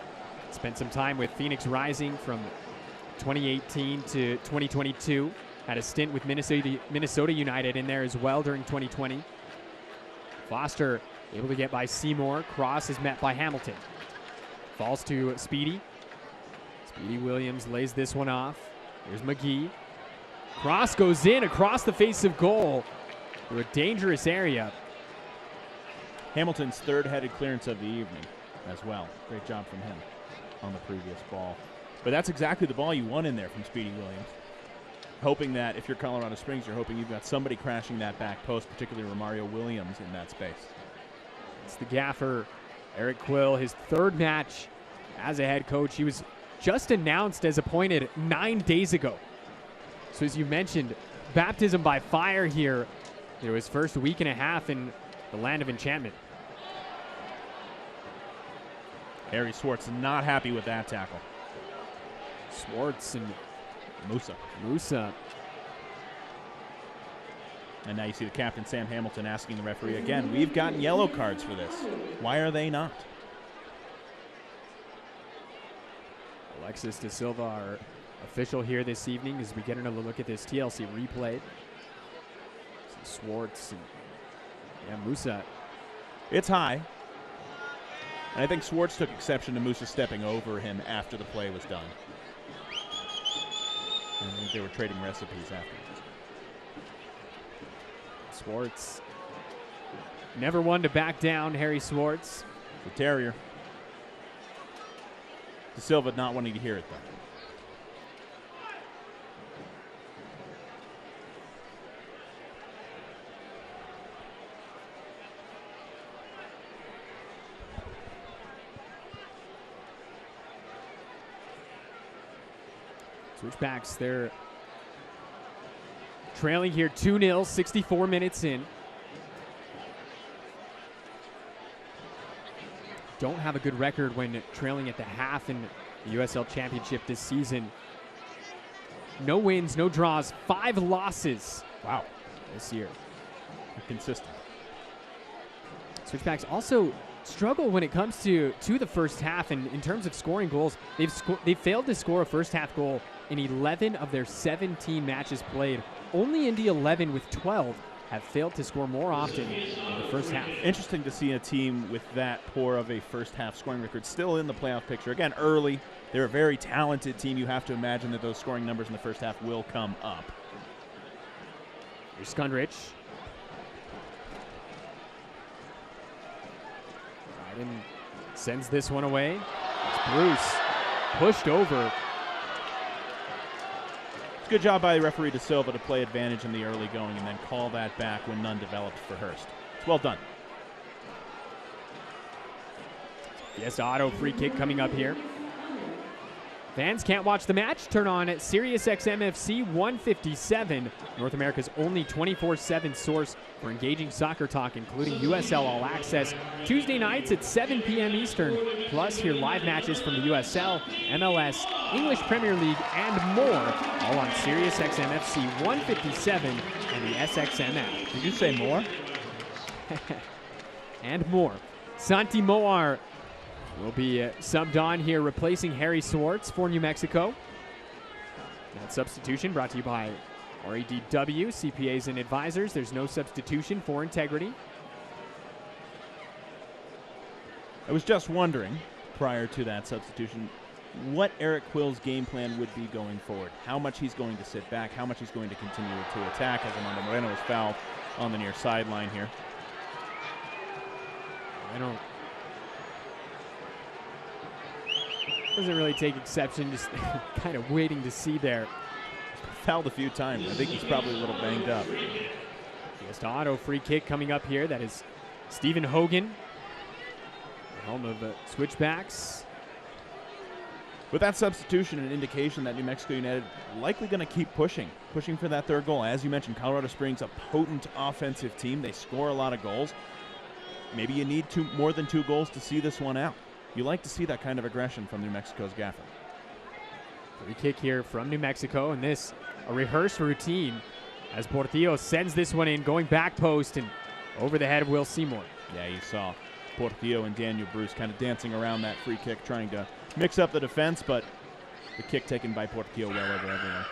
Spent some time with Phoenix Rising from 2018 to 2022. Had a stint with Minnesota United in there as well during 2020. Foster able to get by Seymour. Cross is met by Hamilton. Falls to Speedy. Speedy Williams lays this one off. Here's McGee. Cross goes in across the face of goal through a dangerous area. Hamilton's third headed clearance of the evening as well. Great job from him on the previous ball. But that's exactly the ball you want in there from Speedy Williams. Hoping that if you're Colorado Springs, you're hoping you've got somebody crashing that back post, particularly Romario Williams in that space. It's the gaffer, Eric Quill, his third match as a head coach. He was just announced as appointed 9 days ago. So as you mentioned, baptism by fire here. It was first week and a half in the land of enchantment. Harry Swartz not happy with that tackle. Swartz and Musa. And now you see the captain, Sam Hamilton, asking the referee again, we've gotten yellow cards for this. Why are they not? Alexis De Silva, our official here this evening, as we get another look at this TLC replay. Swartz and Musa. It's high. And I think Swartz took exception to Musa stepping over him after the play was done. I think they were trading recipes afterwards. Swartz never one to back down. Harry Swartz, the Terrier. De Silva not wanting to hear it though. Switchbacks, they're trailing here 2-0, 64 minutes in. Don't have a good record when trailing at the half in the USL Championship this season. No wins, no draws, 5 losses. Wow. This year. Consistent. Switchbacks also struggle when it comes to the first half, and in terms of scoring goals, they've failed to score a first half goal in 11 of their 17 matches played. Only Indy 11 with 12 have failed to score more often in the first half. Interesting to see a team with that poor of a first half scoring record still in the playoff picture. Again, early. They're a very talented team. You have to imagine that those scoring numbers in the first half will come up. Here's Skundrich. Biden sends this one away. It's Bruce pushed over. Good job by referee De Silva to play advantage in the early going and then call that back when none developed for Hurst. It's well done. Yes, auto free kick coming up here. Fans can't watch the match? Turn on Sirius XM-FC 157, North America's only 24/7 source for engaging soccer talk, including USL All Access, Tuesday nights at 7 p.m. Eastern. Plus, hear live matches from the USL, MLS, English Premier League, and more, all on Sirius XM-FC 157 and the SXM app. Did you say more? And more. Santi Moar will be subbed on here, replacing Harry Swartz for New Mexico. That substitution brought to you by REDW, CPAs and advisors. There's no substitution for integrity. I was just wondering, prior to that substitution, what Eric Quill's game plan would be going forward. How much he's going to sit back, how much he's going to continue to attack, as Armando Moreno is fouled on the near sideline here. Doesn't really take exception, just kind of waiting to see there. Fouled a few times. I think he's probably a little banged up. Just auto free kick coming up here. That is Stephen Hogan, the home of Switchbacks. With that substitution, an indication that New Mexico United likely going to keep pushing for that third goal. As you mentioned, Colorado Springs, a potent offensive team. They score a lot of goals. Maybe you need more than 2 goals to see this one out. You like to see that kind of aggression from New Mexico's gaffer. Free kick here from New Mexico, and this a rehearsed routine as Portillo sends this one in, going back post and over the head of Will Seymour. Yeah, you saw Portillo and Daniel Bruce kind of dancing around that free kick, trying to mix up the defense, but the kick taken by Portillo well over everyone.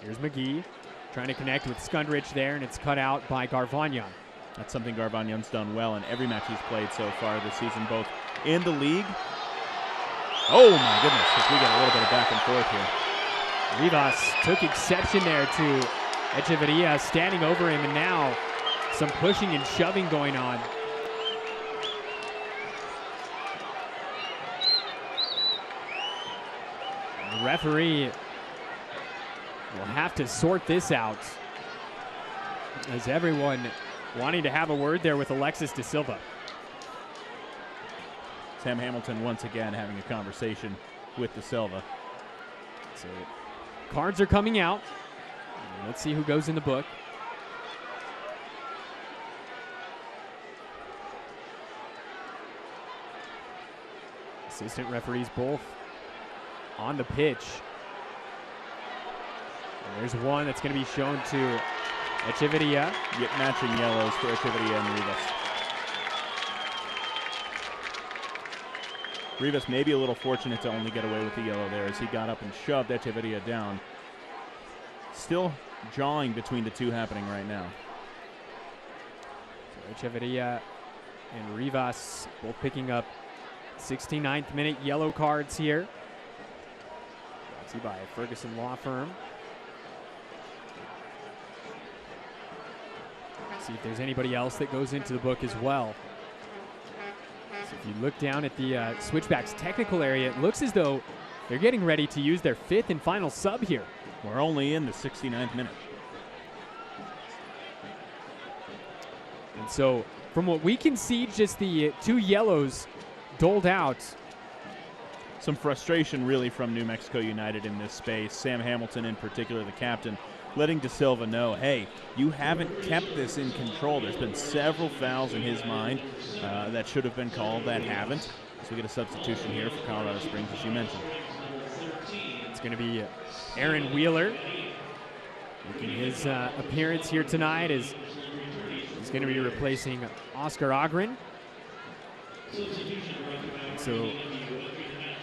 Here's McGee trying to connect with Skundrich there, and it's cut out by Garvanyan. That's something Garvanyan's done well in every match he's played so far this season, both in the league. Oh my goodness, if we get a little bit of back and forth here. Rivas took exception there to Echeverria standing over him, and now some pushing and shoving going on. And the referee will have to sort this out, as everyone wanting to have a word there with Alexis De Silva. Sam Hamilton once again having a conversation with De Silva. So cards are coming out. Let's see who goes in the book. Assistant referees both on the pitch. And there's one that's going to be shown to Echeverria. Yep, matching yellows for Echeverria and Rivas. Rivas maybe a little fortunate to only get away with the yellow there as he got up and shoved Echeverria down. Still jawing between the two happening right now. So Echeverria and Rivas both picking up 69th minute yellow cards here. Brought to you by Ferguson Law Firm. See if there's anybody else that goes into the book as well. So if you look down at the Switchbacks technical area, it looks as though they're getting ready to use their 5th and final sub here. We're only in the 69th minute. And so from what we can see, just the 2 yellows doled out. Some frustration really from New Mexico United in this space. Sam Hamilton in particular, the captain, letting De Silva know, hey, you haven't kept this in control. There's been several fouls in his mind that should have been called that haven't. So we get a substitution here for Colorado Springs, as you mentioned. It's going to be Aaron Wheeler making his appearance here tonight, as he's going to be replacing Oscar Ogren. So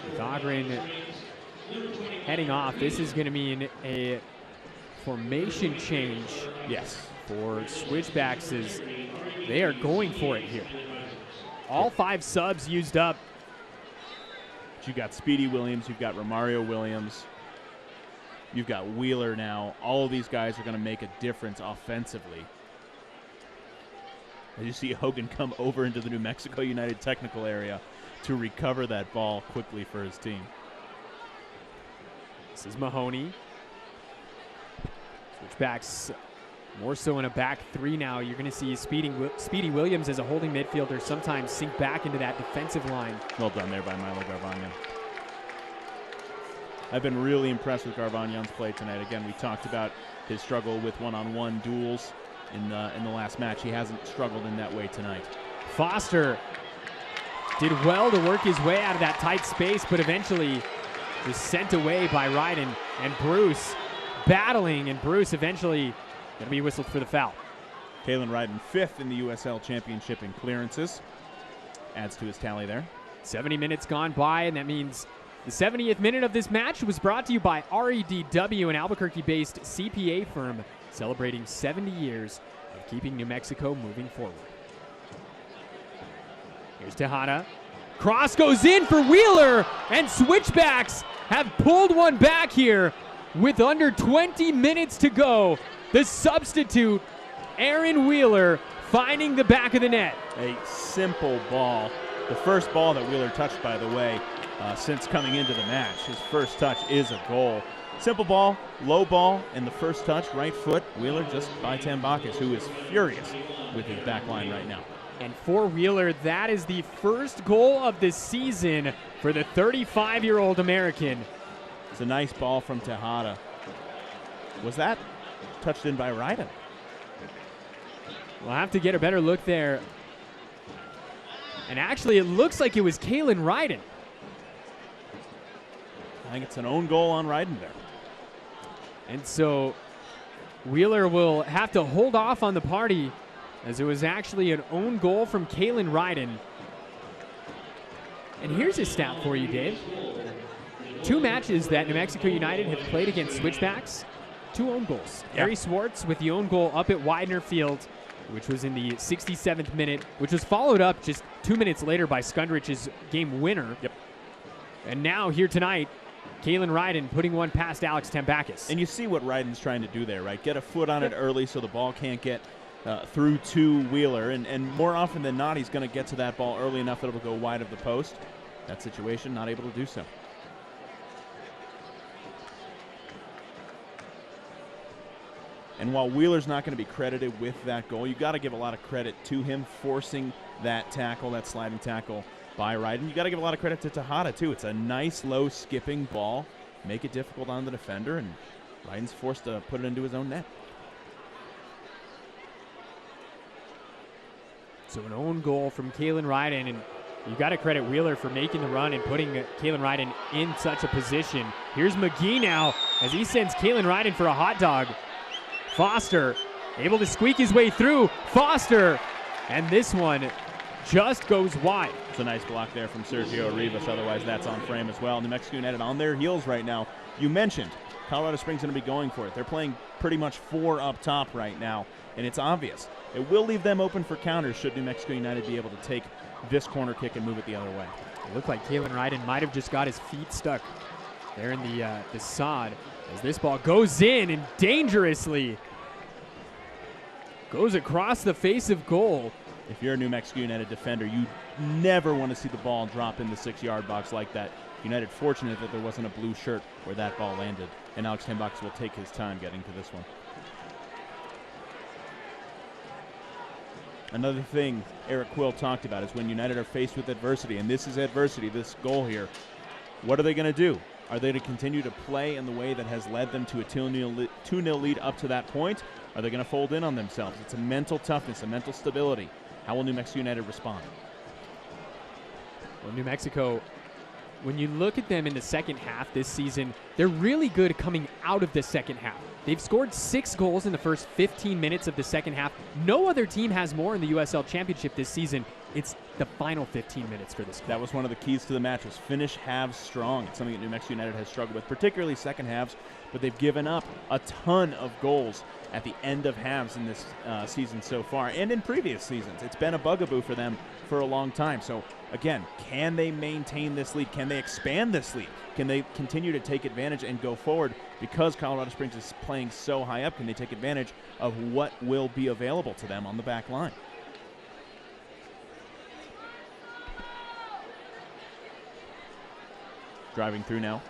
with Ogren heading off, this is going to mean a formation change. Yes. For Switchbacks, as they are going for it here. All 5 subs used up. But you got Speedy Williams, you've got Romario Williams, you've got Wheeler now. All of these guys are going to make a difference offensively. As you see Hogan come over into the New Mexico United technical area. to recover that ball quickly for his team. This is Mahoney. Switchbacks more so in a back three now. You're going to see Speedy Williams as a holding midfielder sometimes sink back into that defensive line. Well done there by Milo Garvanyan. I've been really impressed with Garvanyan's play tonight. Again, we talked about his struggle with one-on-one duels in the last match. He hasn't struggled in that way tonight. Foster did well to work his way out of that tight space, but eventually was sent away by Ryden. And Bruce battling, and Bruce eventually going to be whistled for the foul. Kalen Ryden, 5th in the USL Championship in clearances. Adds to his tally there. 70 minutes gone by, and that means the 70th minute of this match was brought to you by REDW, an Albuquerque-based CPA firm celebrating 70 years of keeping New Mexico moving forward. Here's Tejada. Cross goes in for Wheeler, and Switchbacks have pulled one back here with under 20 minutes to go. The substitute, Aaron Wheeler, finding the back of the net. A simple ball. The first ball that Wheeler touched, by the way, since coming into the match. His first touch is a goal. Simple ball, low ball, and the first touch, right foot. Wheeler just by Tambakis, who is furious with his back line right now. And for Wheeler, that is the first goal of the season for the 35-year-old American. It's a nice ball from Tejada. Was that touched in by Ryden? We'll have to get a better look there. And actually, it looks like it was Kalen Ryden. I think it's an own goal on Ryden there. And so Wheeler will have to hold off on the party, as it was actually an own goal from Kalen Ryden. And here's his stat for you, Dave. 2 matches that New Mexico United have played against Switchbacks, 2 own goals. Yeah. Harry Swartz with the own goal up at Widener Field, which was in the 67th minute, which was followed up just 2 minutes later by Skundrich's game winner. Yep. And now here tonight, Kalen Ryden putting one past Alex Tambakis. And you see what Ryden's trying to do there, right? Get a foot on it early so the ball can't get through to Wheeler. And more often than not, he's going to get to that ball early enough that it'll go wide of the post. That situation, not able to do so. And while Wheeler's not going to be credited with that goal, you got to give a lot of credit to him forcing that tackle, that sliding tackle by Ryden. You got to give a lot of credit to Tejada, too. It's a nice, low, skipping ball. Make it difficult on the defender, and Ryden's forced to put it into his own net. So an own goal from Kalen Ryden, and you got to credit Wheeler for making the run and putting Kalen Ryden in such a position. Here's McGee now as he sends Kalen Ryden for a hot dog. Foster able to squeak his way through. Foster, and this one just goes wide. It's a nice block there from Sergio Rivas. Otherwise, that's on frame as well. New Mexico United on their heels right now. You mentioned Colorado Springs going to be going for it. They're playing pretty much 4 up top right now, and it's obvious. It will leave them open for counters should New Mexico United be able to take this corner kick and move it the other way. It looked like Kalen Ryden might have just got his feet stuck there in the sod as this ball goes in and dangerously goes across the face of goal. If you're a New Mexico United defender, you never want to see the ball drop in the 6-yard box like that. United fortunate that there wasn't a blue shirt where that ball landed, and Alex Tambakis will take his time getting to this one. Another thing Eric Quill talked about is when United are faced with adversity, and this is adversity, this goal here, what are they going to do? Are they to continue to play in the way that has led them to a 2-0 lead up to that point? Are they going to fold in on themselves? It's a mental toughness, a mental stability. How will New Mexico United respond? Well, New Mexico, when you look at them in the second half this season, they're really good coming out of the second half. They've scored 6 goals in the first 15 minutes of the second half. No other team has more in the USL Championship this season. It's the final 15 minutes for this club. That was one of the keys to the match, was finish halves strong. It's something that New Mexico United has struggled with, particularly second halves, but they've given up a ton of goals at the end of halves in this season so far, and in previous seasons. It's been a bugaboo for them for a long time. So, again, can they maintain this lead? Can they expand this lead? Can they continue to take advantage and go forward? Because Colorado Springs is playing so high up, can they take advantage of what will be available to them on the back line? driving through now.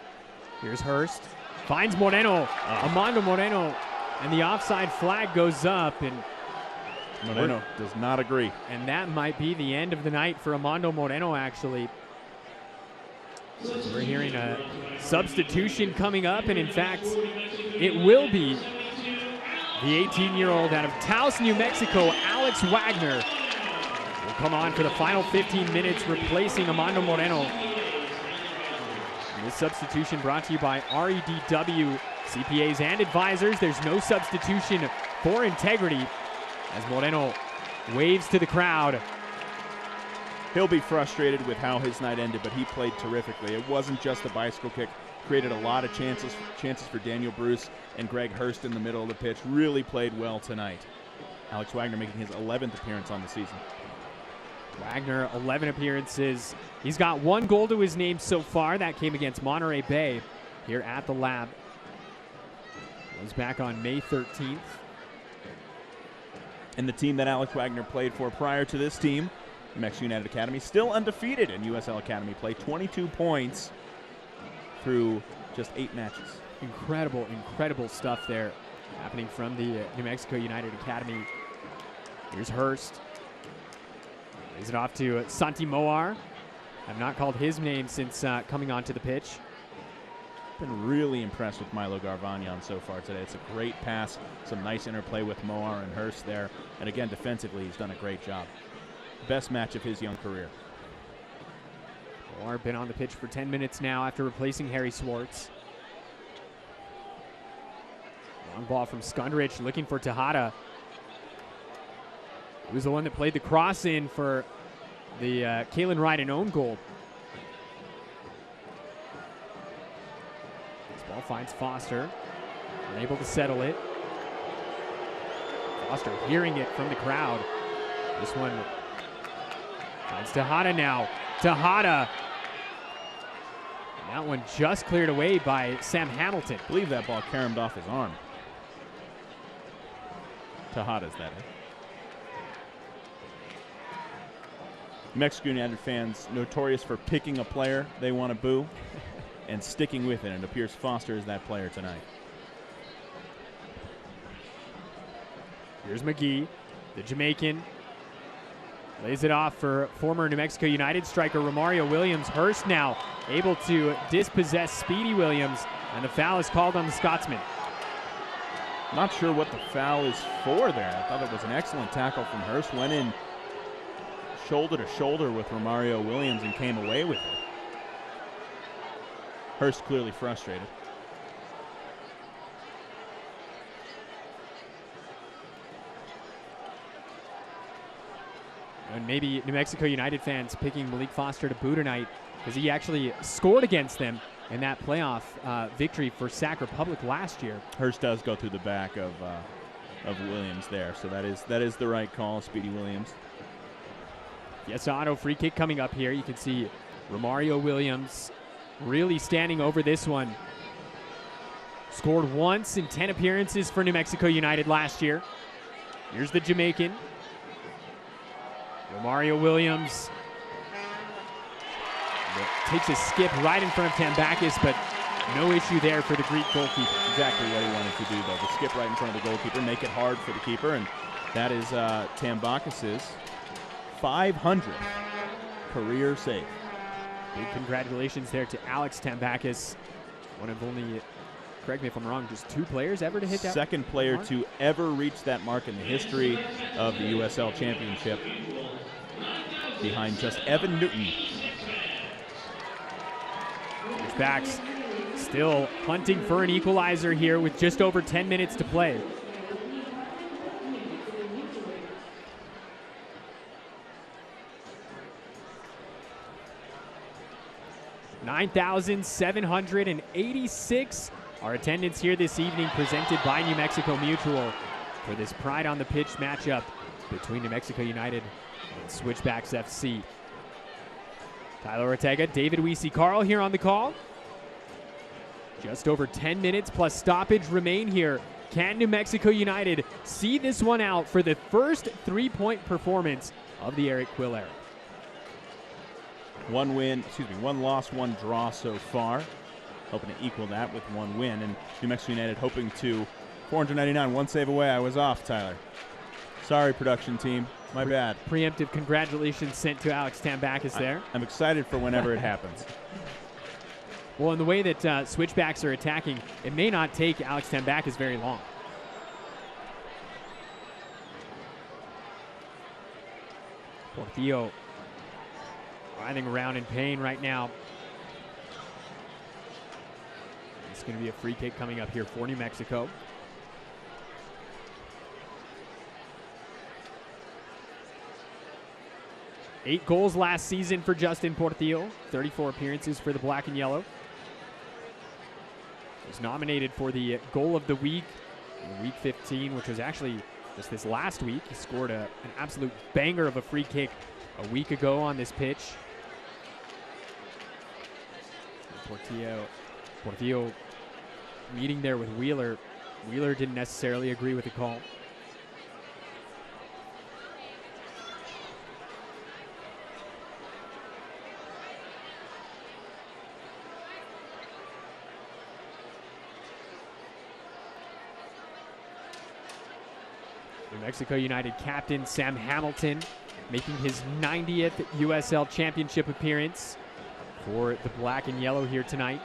Here's Hurst. Finds Moreno. Armando Moreno. And the offside flag goes up. And Moreno does not agree. And that might be the end of the night for Armando Moreno, actually. We're hearing a substitution coming up. And in fact, it will be the 18-year-old out of Taos, New Mexico, Alex Wagner, will come on for the final 15 minutes, replacing Armando Moreno. And this substitution brought to you by REDW, CPAs and advisors. There's no substitution for integrity, as Moreno waves to the crowd. He'll be frustrated with how his night ended, but he played terrifically. It wasn't just a bicycle kick. Created a lot of chances for Daniel Bruce and Greg Hurst in the middle of the pitch. Really played well tonight. Alex Wagner making his 11th appearance on the season. Wagner, 11 appearances. He's got 1 goal to his name so far. That came against Monterey Bay here at the Lab. Was back on May 13th. And the team that Alex Wagner played for prior to this team, New Mexico United Academy, still undefeated in USL Academy play. 22 points through just 8 matches. Incredible stuff there happening from the New Mexico United Academy. Here's Hurst. Lays it off to Santi Moar. I've not called his name since coming onto the pitch. Been really impressed with Milo Garvagnon so far today. It's a great pass, some nice interplay with Moar and Hurst there. And again, defensively, he's done a great job. Best match of his young career. Moar been on the pitch for 10 minutes now after replacing Harry Swartz. Long ball from Skundrich, looking for Tejada. He was the one that played the cross in for the Kalen Ryden own goal. This ball finds Foster. Unable to settle it. Foster hearing it from the crowd. This one finds Tejada now. Tejada. And that one just cleared away by Sam Hamilton. I believe that ball caromed off his arm. Tejada's that is. Mexico United fans notorious for picking a player they want to boo and sticking with it. And it appears Foster is that player tonight. Here's McGee, the Jamaican. Lays it off for former New Mexico United striker Romario Williams. Hurst now able to dispossess Speedy Williams, and the foul is called on the Scotsman. Not sure what the foul is for there. I thought it was an excellent tackle from Hurst. Went in shoulder to shoulder with Romario Williams and came away with it. Hurst clearly frustrated. And maybe New Mexico United fans picking Malik Foster to boo tonight because he actually scored against them in that playoff victory for Sac Republic last year. Hurst does go through the back of Williams there, so that is the right call, Speedy Williams. Yes, auto free kick coming up here. You can see Romario Williams really standing over this one. Scored once in 10 appearances for New Mexico United last year. Here's the Jamaican. Romario Williams takes a skip right in front of Tambakis, but no issue there for the Greek goalkeeper. Exactly what he wanted to do, though. The skip right in front of the goalkeeper, make it hard for the keeper, and that is Tambakis' 500th career save. Big congratulations there to Alex Tambakis, one of only, correct me if I'm wrong, just 2 players ever to hit that. Second player to ever reach that mark in the history of the USL Championship, behind just Evan Newton. Switchbacks still hunting for an equalizer here with just over 10 minutes to play. $9,786 our attendance here this evening, presented by New Mexico Mutual for this Pride on the Pitch matchup between New Mexico United and Switchbacks FC. Tyler Ortega, David Weesey-Carl here on the call. Just over 10 minutes plus stoppage remain here. Can New Mexico United see this one out for the first 3-point performance of the Eric Quill era? 1 loss, 1 draw so far. Hoping to equal that with 1 win. And New Mexico United hoping to 499, 1 save away. I was off, Tyler. Sorry, production team. My bad. Preemptive congratulations sent to Alex Tambakis there. I'm excited for whenever it happens. Well, in the way that Switchbacks are attacking, it may not take Alex Tambakis very long. Portillo writhing around in pain right now. It's going to be a free kick coming up here for New Mexico. Eight goals last season for Justin Portillo, 34 appearances for the Black and Yellow. He was nominated for the Goal of the Week in Week 15, which was actually just this last week. He scored an absolute banger of a free kick a week ago on this pitch. Portillo meeting there with Wheeler. Wheeler didn't necessarily agree with the call. New Mexico United captain Sam Hamilton making his 90th USL Championship appearance for the Black and Yellow here tonight.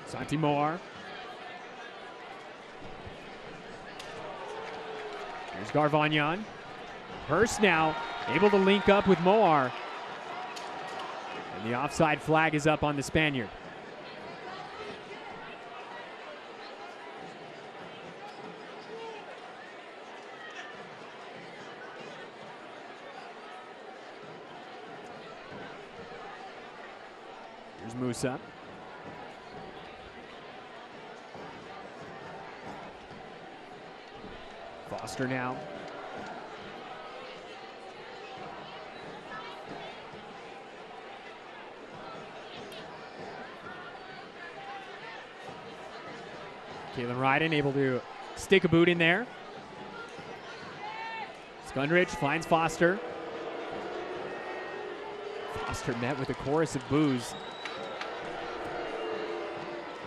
Santi Moar. Here's Garvagnan. Hurst now able to link up with Moar. And the offside flag is up on the Spaniard. Here's Musa. Foster now. Kalen Ryden able to stick a boot in there. Skundrich finds Foster. Foster met with a chorus of boos.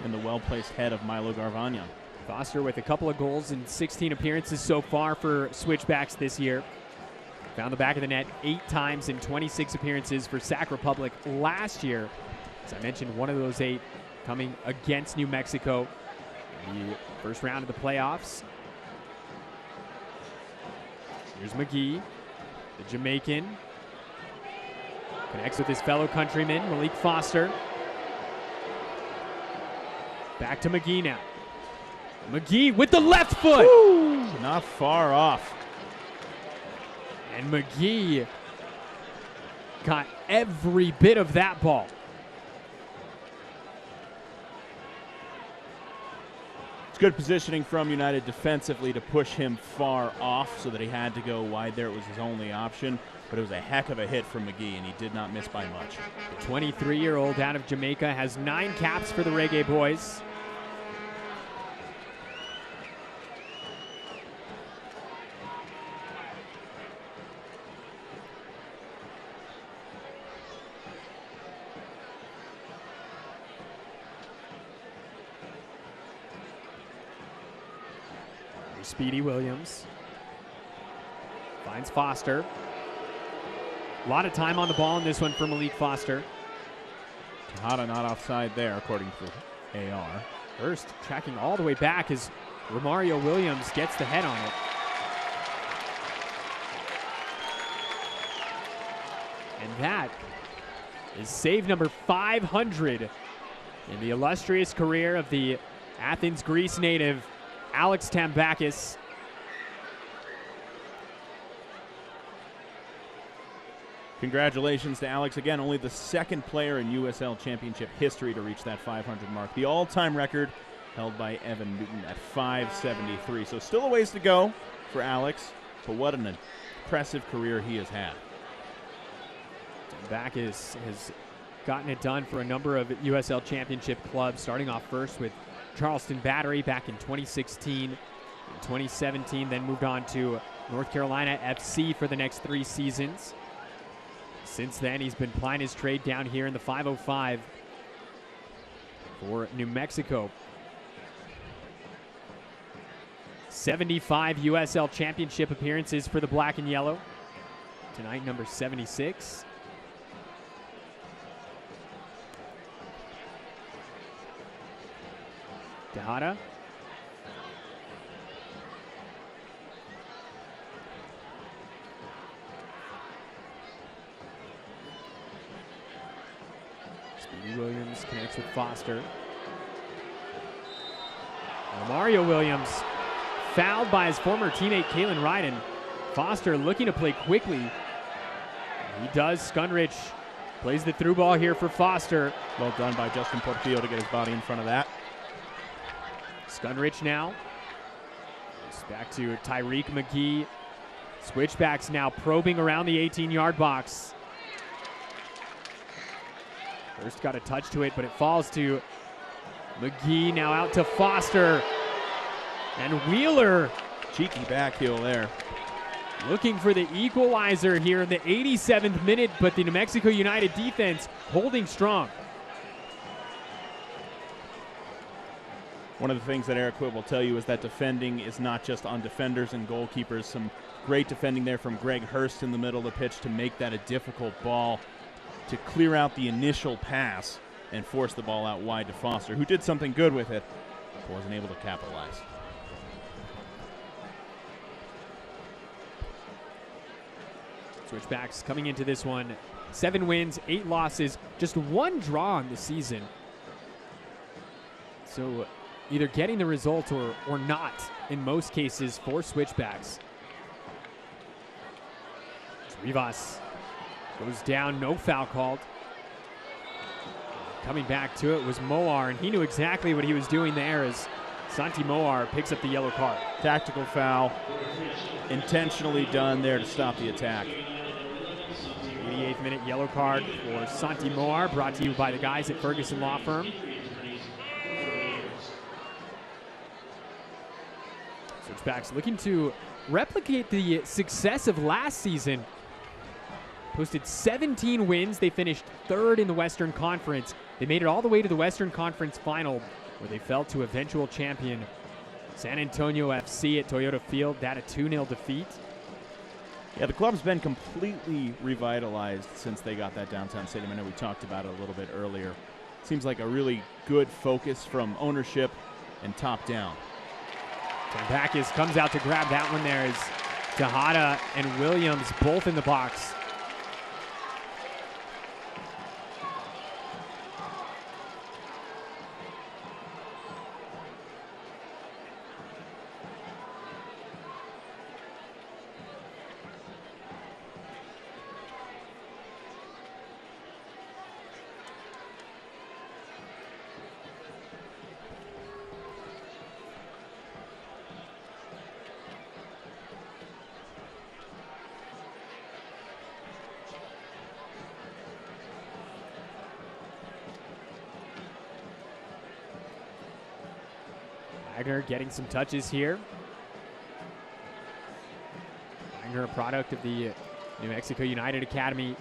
And the well-placed head of Milo Garvagnan. Foster with a couple of goals in 16 appearances so far for Switchbacks this year. Found the back of the net 8 times in 26 appearances for Sac Republic last year. As I mentioned, one of those 8 coming against New Mexico in the first round of the playoffs. Here's McGee, the Jamaican. Connects with his fellow countryman, Malik Foster. Back to McGee now. McGee with the left foot. Woo! Not far off. And McGee got every bit of that ball. It's good positioning from United defensively to push him far off so that he had to go wide there. It was his only option, but it was a heck of a hit from McGee, and he did not miss by much. The 23-year-old out of Jamaica has 9 caps for the Reggae Boys. Speedy Williams finds Foster. A lot of time on the ball in this one for Malik Foster. Tejada not offside there, according to AR. Hurst tracking all the way back as Romario Williams gets the head on it. And that is save number 500 in the illustrious career of the Athens, Greece native Alex Tambakis. Congratulations to Alex. Again, only the 2nd player in USL Championship history to reach that 500 mark. The all-time record held by Evan Newton at 573. So still a ways to go for Alex, but what an impressive career he has had. Tambakis has gotten it done for a number of USL Championship clubs, starting off first with Charleston Battery back in 2016 and 2017, then moved on to North Carolina FC for the next 3 seasons. Since then, he's been plying his trade down here in the 505 for New Mexico. 75 USL Championship appearances for the black and yellow. Tonight, number 76. Tejada. Speedy Williams connects with Foster. Mario Williams fouled by his former teammate Kalen Ryden. Foster looking to play quickly. He does. Skunrich plays the through ball here for Foster. Well done by Justin Portillo to get his body in front of that. Skunrich now. It's back to Tyreek McGee. Switchbacks now probing around the 18-yard box. First got a touch to it, but it falls to McGee. Now out to Foster. And Wheeler. Cheeky back heel there. Looking for the equalizer here in the 87th minute, but the New Mexico United defense holding strong. One of the things that Eric Whitt will tell you is that defending is not just on defenders and goalkeepers. Some great defending there from Greg Hurst in the middle of the pitch to make that a difficult ball, to clear out the initial pass and force the ball out wide to Foster, who did something good with it, but wasn't able to capitalize. Switchbacks coming into this one, 7 wins, 8 losses, just 1 draw on the season. So either getting the result or not in most cases for Switchbacks. Rivas goes down, no foul called. Coming back to it was Moar, and he knew exactly what he was doing there as Santi Moar picks up the yellow card. Tactical foul, intentionally done there to stop the attack. 88th minute yellow card for Santi Moar, brought to you by the guys at Ferguson Law Firm. Switchbacks looking to replicate the success of last season. Posted 17 wins. They finished 3rd in the Western Conference. They made it all the way to the Western Conference Final, where they fell to eventual champion San Antonio FC at Toyota Field. That a 2-0 defeat. Yeah, the club's been completely revitalized since they got that downtown stadium. I know we talked about it a little bit earlier. Seems like a really good focus from ownership and top down. Backus comes out to grab that one there as Tejada and Williams both in the box. Wagner getting some touches here. Wagner, a product of the New Mexico United Academy.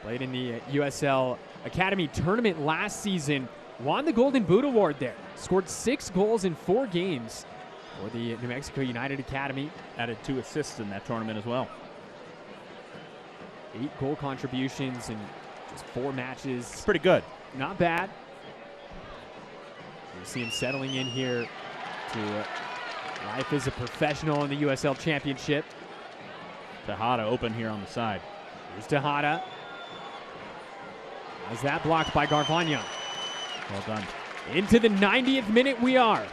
Played in the USL Academy tournament last season. Won the Golden Boot Award there. Scored 6 goals in 4 games for the New Mexico United Academy. Added 2 assists in that tournament as well. 8 goal contributions in just 4 matches. It's pretty good. Not bad. You see him settling in here to life as a professional in the USL Championship. Tejada open here on the side. Here's Tejada. Has that blocked by Garvagna. Well done. Into the 90th minute we are.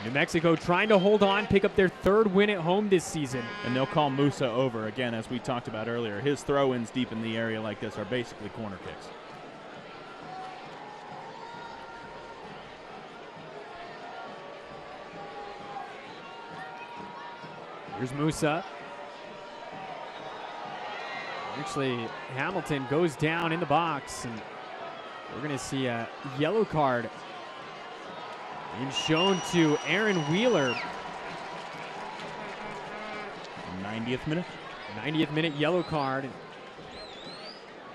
New Mexico trying to hold on, pick up their 3rd win at home this season. And they'll call Musa over again, as we talked about earlier. His throw-ins deep in the area like this are basically corner kicks. Here's Musa. Actually, Hamilton goes down in the box, and we're going to see a yellow card Being shown to Aaron Wheeler. 90th minute. 90th minute yellow card.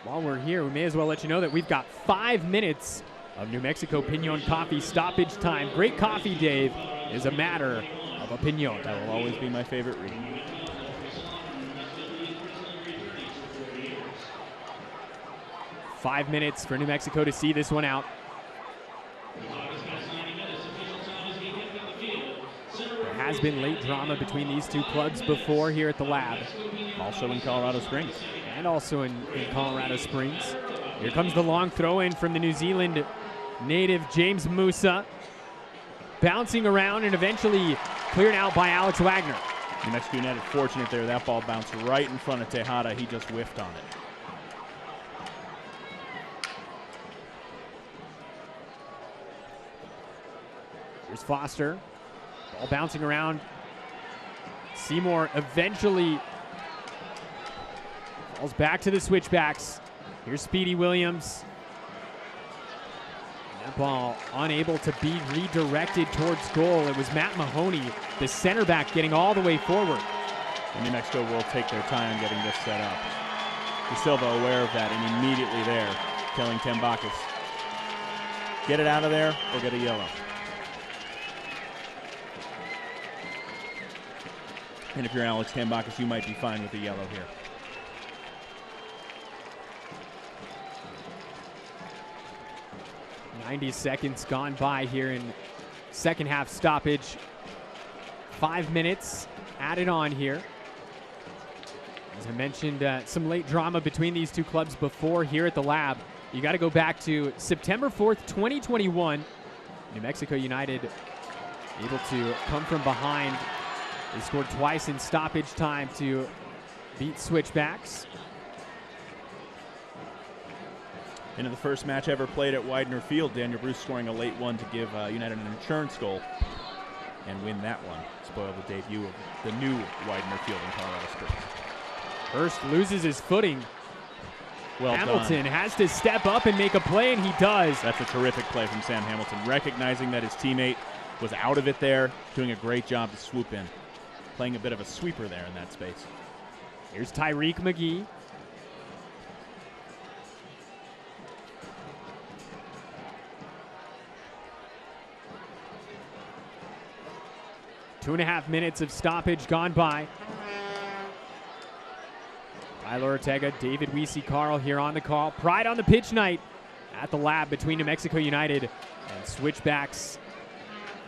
While we're here, we may as well let you know that we've got 5 minutes of New Mexico Pinon Coffee stoppage time. Great coffee, Dave, is a matter of opinion. That will always be my favorite read. Five minutes for New Mexico to see this one out. There has been late drama between these two clubs before here at the Lab. Also in Colorado Springs. And also in Colorado Springs. Here comes the long throw in from the New Zealand native James Musa. Bouncing around and eventually cleared out by Alex Wagner. New Mexico United fortunate there. That ball bounced right in front of Tejada. He just whiffed on it. Here's Foster. Ball bouncing around. Seymour eventually falls back to the switchbacks. Here's Speedy Williams. And that ball unable to be redirected towards goal. It was Matt Mahoney, the center back, getting all the way forward. And New Mexico will take their time getting this set up. De Silva aware of that and immediately there telling Tambakis, get it out of there or get a yellow. And if you're Alex Tambakis, you might be fine with the yellow here. .90 seconds gone by here in second half stoppage. 5 minutes added on here. As I mentioned, some late drama between these two clubs before here at the Lab. You got to go back to September 4th, 2021. New Mexico United able to come from behind. They scored twice in stoppage time to beat Switchbacks. Into the first match ever played at Widener Field, Daniel Bruce scoring a late one to give United an insurance goal and win that one. Spoil the debut of the new Widener Field in Colorado Springs. Hurst loses his footing. Well Hamilton done. has to step up and make a play, and he does. That's a terrific play from Sam Hamilton, recognizing that his teammate was out of it there, doing a great job to swoop in. Playing a bit of a sweeper there in that space. Here's Tyreek McGee. Two and a half minutes of stoppage gone by. Tyler Ortega, David Weesey-Carl here on the call. Pride on the pitch night at the Lab between New Mexico United and Switchbacks.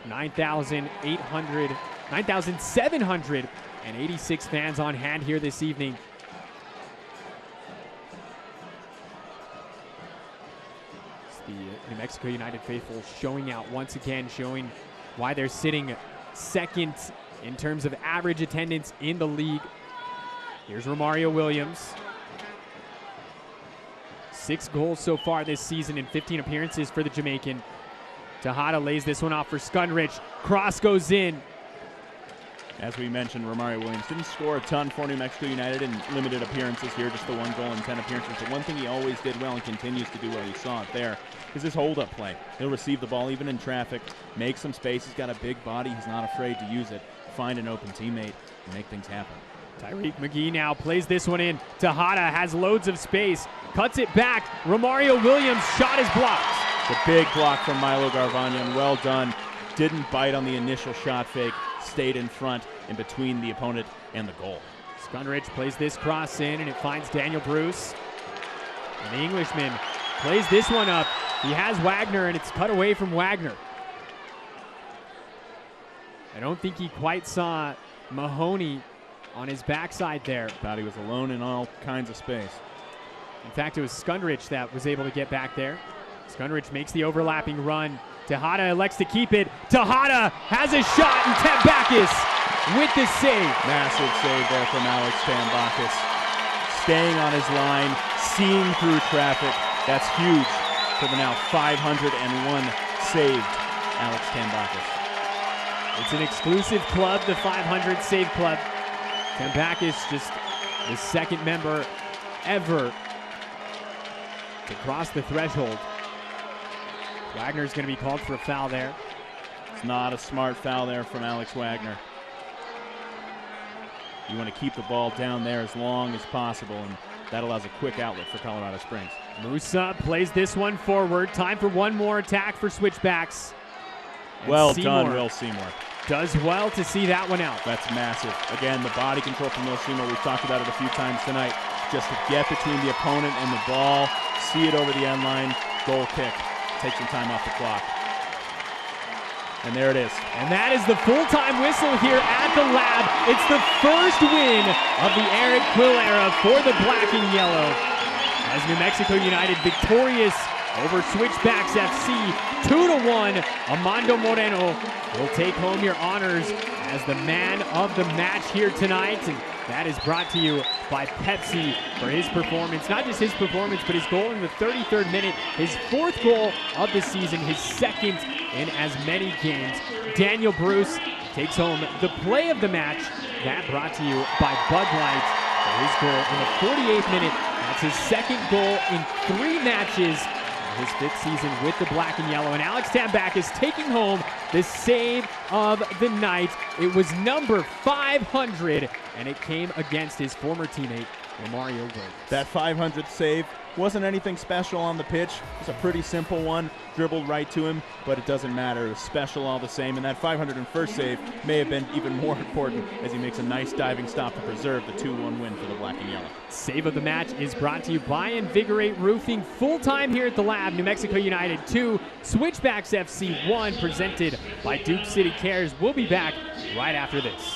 9,786 fans on hand here this evening. It's the New Mexico United faithful showing out once again, showing why they're sitting second in terms of average attendance in the league. Here's Romario Williams. 6 goals so far this season in 15 appearances for the Jamaican. Tejada lays this one off for Skunrich. Cross goes in. As we mentioned, Romario Williams didn't score a ton for New Mexico United in limited appearances here, just the 1 goal in 10 appearances. But one thing he always did well and continues to do well, you saw it there, is his hold-up play. He'll receive the ball even in traffic, make some space. He's got a big body. He's not afraid to use it, find an open teammate, and make things happen. Tyreek McGee now plays this one in. Tejada has loads of space, cuts it back. Romario Williams' shot is blocked. The big block from Milo Garvanyan, well done. Didn't bite on the initial shot fake, stayed in front in between the opponent and the goal. Skunrich plays this cross in, and it finds Daniel Bruce. And the Englishman plays this one up. He has Wagner, and it's cut away from Wagner. I don't think he quite saw Mahoney on his backside there. Thought he was alone in all kinds of space. In fact, it was Skunrich that was able to get back there. Skunrich makes the overlapping run. Tejada elects to keep it. Tejada has a shot, and Tambakis with the save. Massive save there from Alex Tambakis. Staying on his line, seeing through traffic. That's huge for the now 501 saved Alex Tambakis. It's an exclusive club, the 500 save club. Tambakis just the second member ever to cross the threshold. Wagner's going to be called for a foul there. It's not a smart foul there from Alex Wagner. You want to keep the ball down there as long as possible, and that allows a quick outlet for Colorado Springs. Musa plays this one forward. Time for one more attack for Switchbacks. And Well Seymour done, Will Seymour. does well to see that one out. That's massive. Again, the body control from Will Seymour, we've talked about it a few times tonight. Just to get between the opponent and the ball, see it over the end line, goal kick. Take some time off the clock. And there it is. And that is the full-time whistle here at the Lab. It's the first win of the Eric Quill era for the Black and Yellow, as New Mexico United victorious over Switchbacks FC 2-1. Armando Moreno will take home your honors as the man of the match here tonight. And that is brought to you by Pepsi for his performance. Not just his performance, but his goal in the 33rd minute, his 4th goal of the season, his 2nd in as many games. Daniel Bruce takes home the play of the match. That brought to you by Bud Light for his goal in the 48th minute. That's his 2nd goal in 3 matches. His 5th season with the Black and Yellow. And Alex Tambak is taking home the save of the night. It was number 500, and it came against his former teammate, Romario Williams. That 500th save wasn't anything special on the pitch. It's a pretty simple one, dribbled right to him, but it doesn't matter. It was special all the same, and that 501st save may have been even more important as he makes a nice diving stop to preserve the 2-1 win for the Black and Yellow. Save of the match is brought to you by Invigorate Roofing. Full-time here at the Lab, New Mexico United 2, Switchbacks FC 1, presented by Duke City Cares. We'll be back right after this.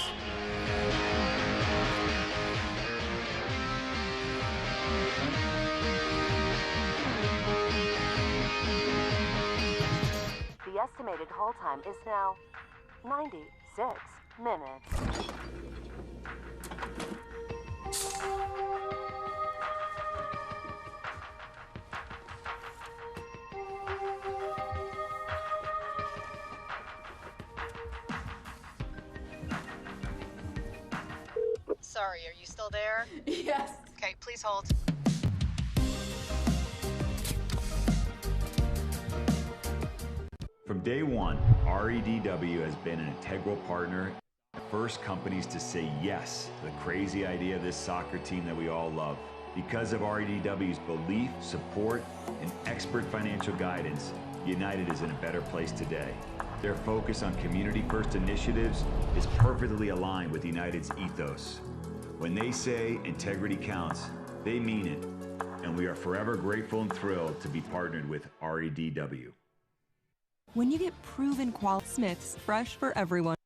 The estimated hold time is now 96 minutes. Sorry, are you still there? Yes. Okay, please hold. From day one, REDW has been an integral partner, the first companies to say yes to the crazy idea of this soccer team that we all love. Because of REDW's belief, support, and expert financial guidance, United is in a better place today. Their focus on community-first initiatives is perfectly aligned with United's ethos. When they say integrity counts, they mean it, and we are forever grateful and thrilled to be partnered with REDW. When you get proven quality, Smith's fresh for everyone.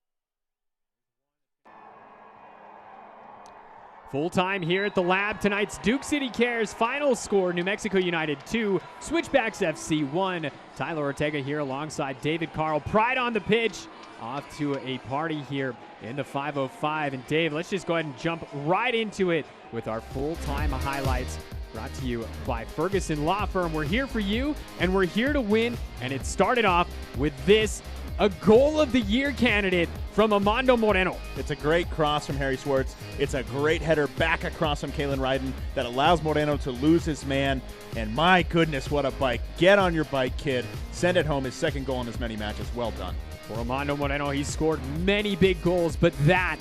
Full-time here at the Lab, tonight's Duke City Cares final score, New Mexico United 2, Switchbacks FC 1. Tyler Ortega here alongside David Carl. Pride on the pitch, off to a party here in the 505. And Dave, let's just go ahead and jump right into it with our full-time highlights. Brought to you by Ferguson Law Firm. We're here for you, and we're here to win. And it started off with this, a goal of the year candidate from Armando Moreno. It's a great cross from Harry Swartz. It's a great header back across from Kalen Ryden that allows Moreno to lose his man. And my goodness, what a bike. Get on your bike, kid. Send it home. His 2nd goal in as many matches. Well done. For Armando Moreno, he's scored many big goals, but that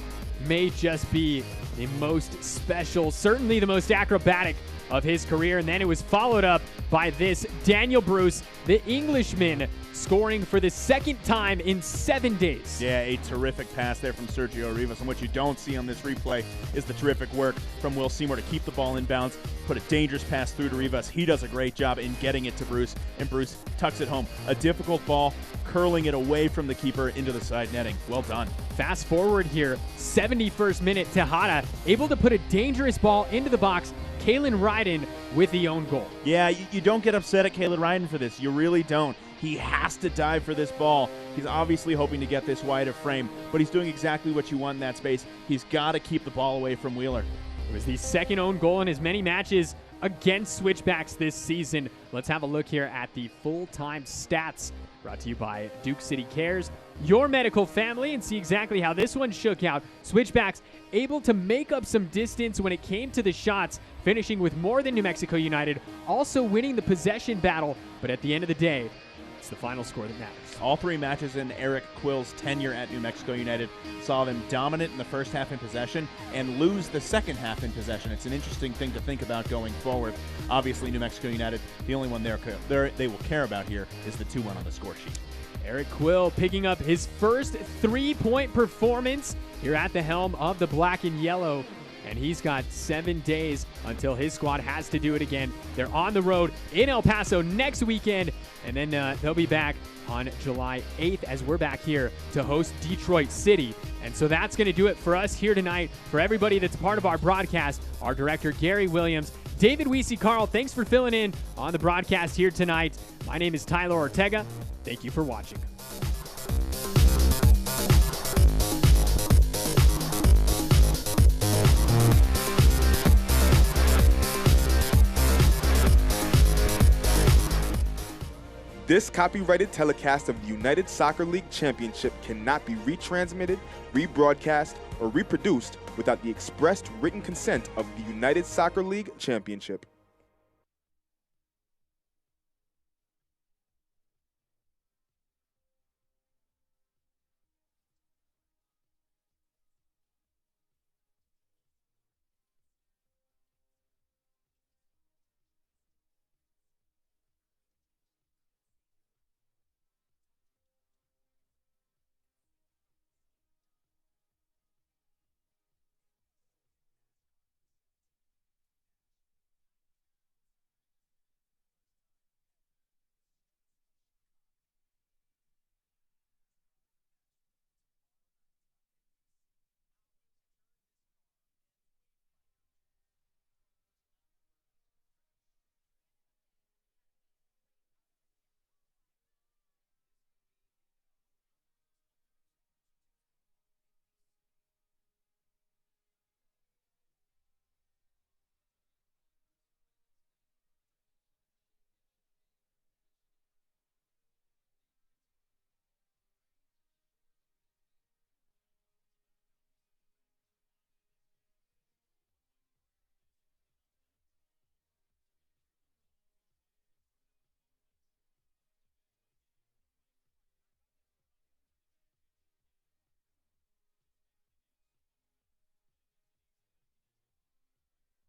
may just be the most special, certainly the most acrobatic of his career. And then it was followed up by this, Daniel Bruce, the Englishman, scoring for the 2nd time in 7 days. Yeah, a terrific pass there from Sergio Rivas. And what you don't see on this replay is the terrific work from Will Seymour to keep the ball in bounds, put a dangerous pass through to Rivas. He does a great job in getting it to Bruce, and Bruce tucks it home. A difficult ball, curling it away from the keeper into the side netting. Well done. Fast forward here, 71st minute, Tejada able to put a dangerous ball into the box. Kalen Ryden with the own goal. Yeah, you don't get upset at Kalen Ryden for this. You really don't. He has to dive for this ball. He's obviously hoping to get this wide of frame, but he's doing exactly what you want in that space. He's got to keep the ball away from Wheeler. It was the 2nd own goal in as many matches against Switchbacks this season. Let's have a look here at the full-time stats, brought to you by Duke City Cares, your medical family, and see exactly how this one shook out. Switchbacks able to make up some distance when it came to the shots, finishing with more than New Mexico United, also winning the possession battle. But at the end of the day, It's the final score that matters. All 3 matches in Eric Quill's tenure at New Mexico United saw them dominant in the first half in possession and lose the second half in possession. It's an interesting thing to think about going forward. Obviously, New Mexico United, the only one they will care about here is the 2-1 on the score sheet. Eric Quill picking up his first 3-point performance here at the helm of the black and yellow. And he's got 7 days until his squad has to do it again. They're on the road in El Paso next weekend, and then they'll be back on July 8th as we're back here to host Detroit City. And so that's going to do it for us here tonight. For everybody that's part of our broadcast, our director, Gary Williams, David Weesey-Carl, thanks for filling in on the broadcast here tonight. My name is Tyler Ortega. Thank you for watching. This copyrighted telecast of the United Soccer League Championship cannot be retransmitted, rebroadcast, or reproduced without the expressed written consent of the United Soccer League Championship.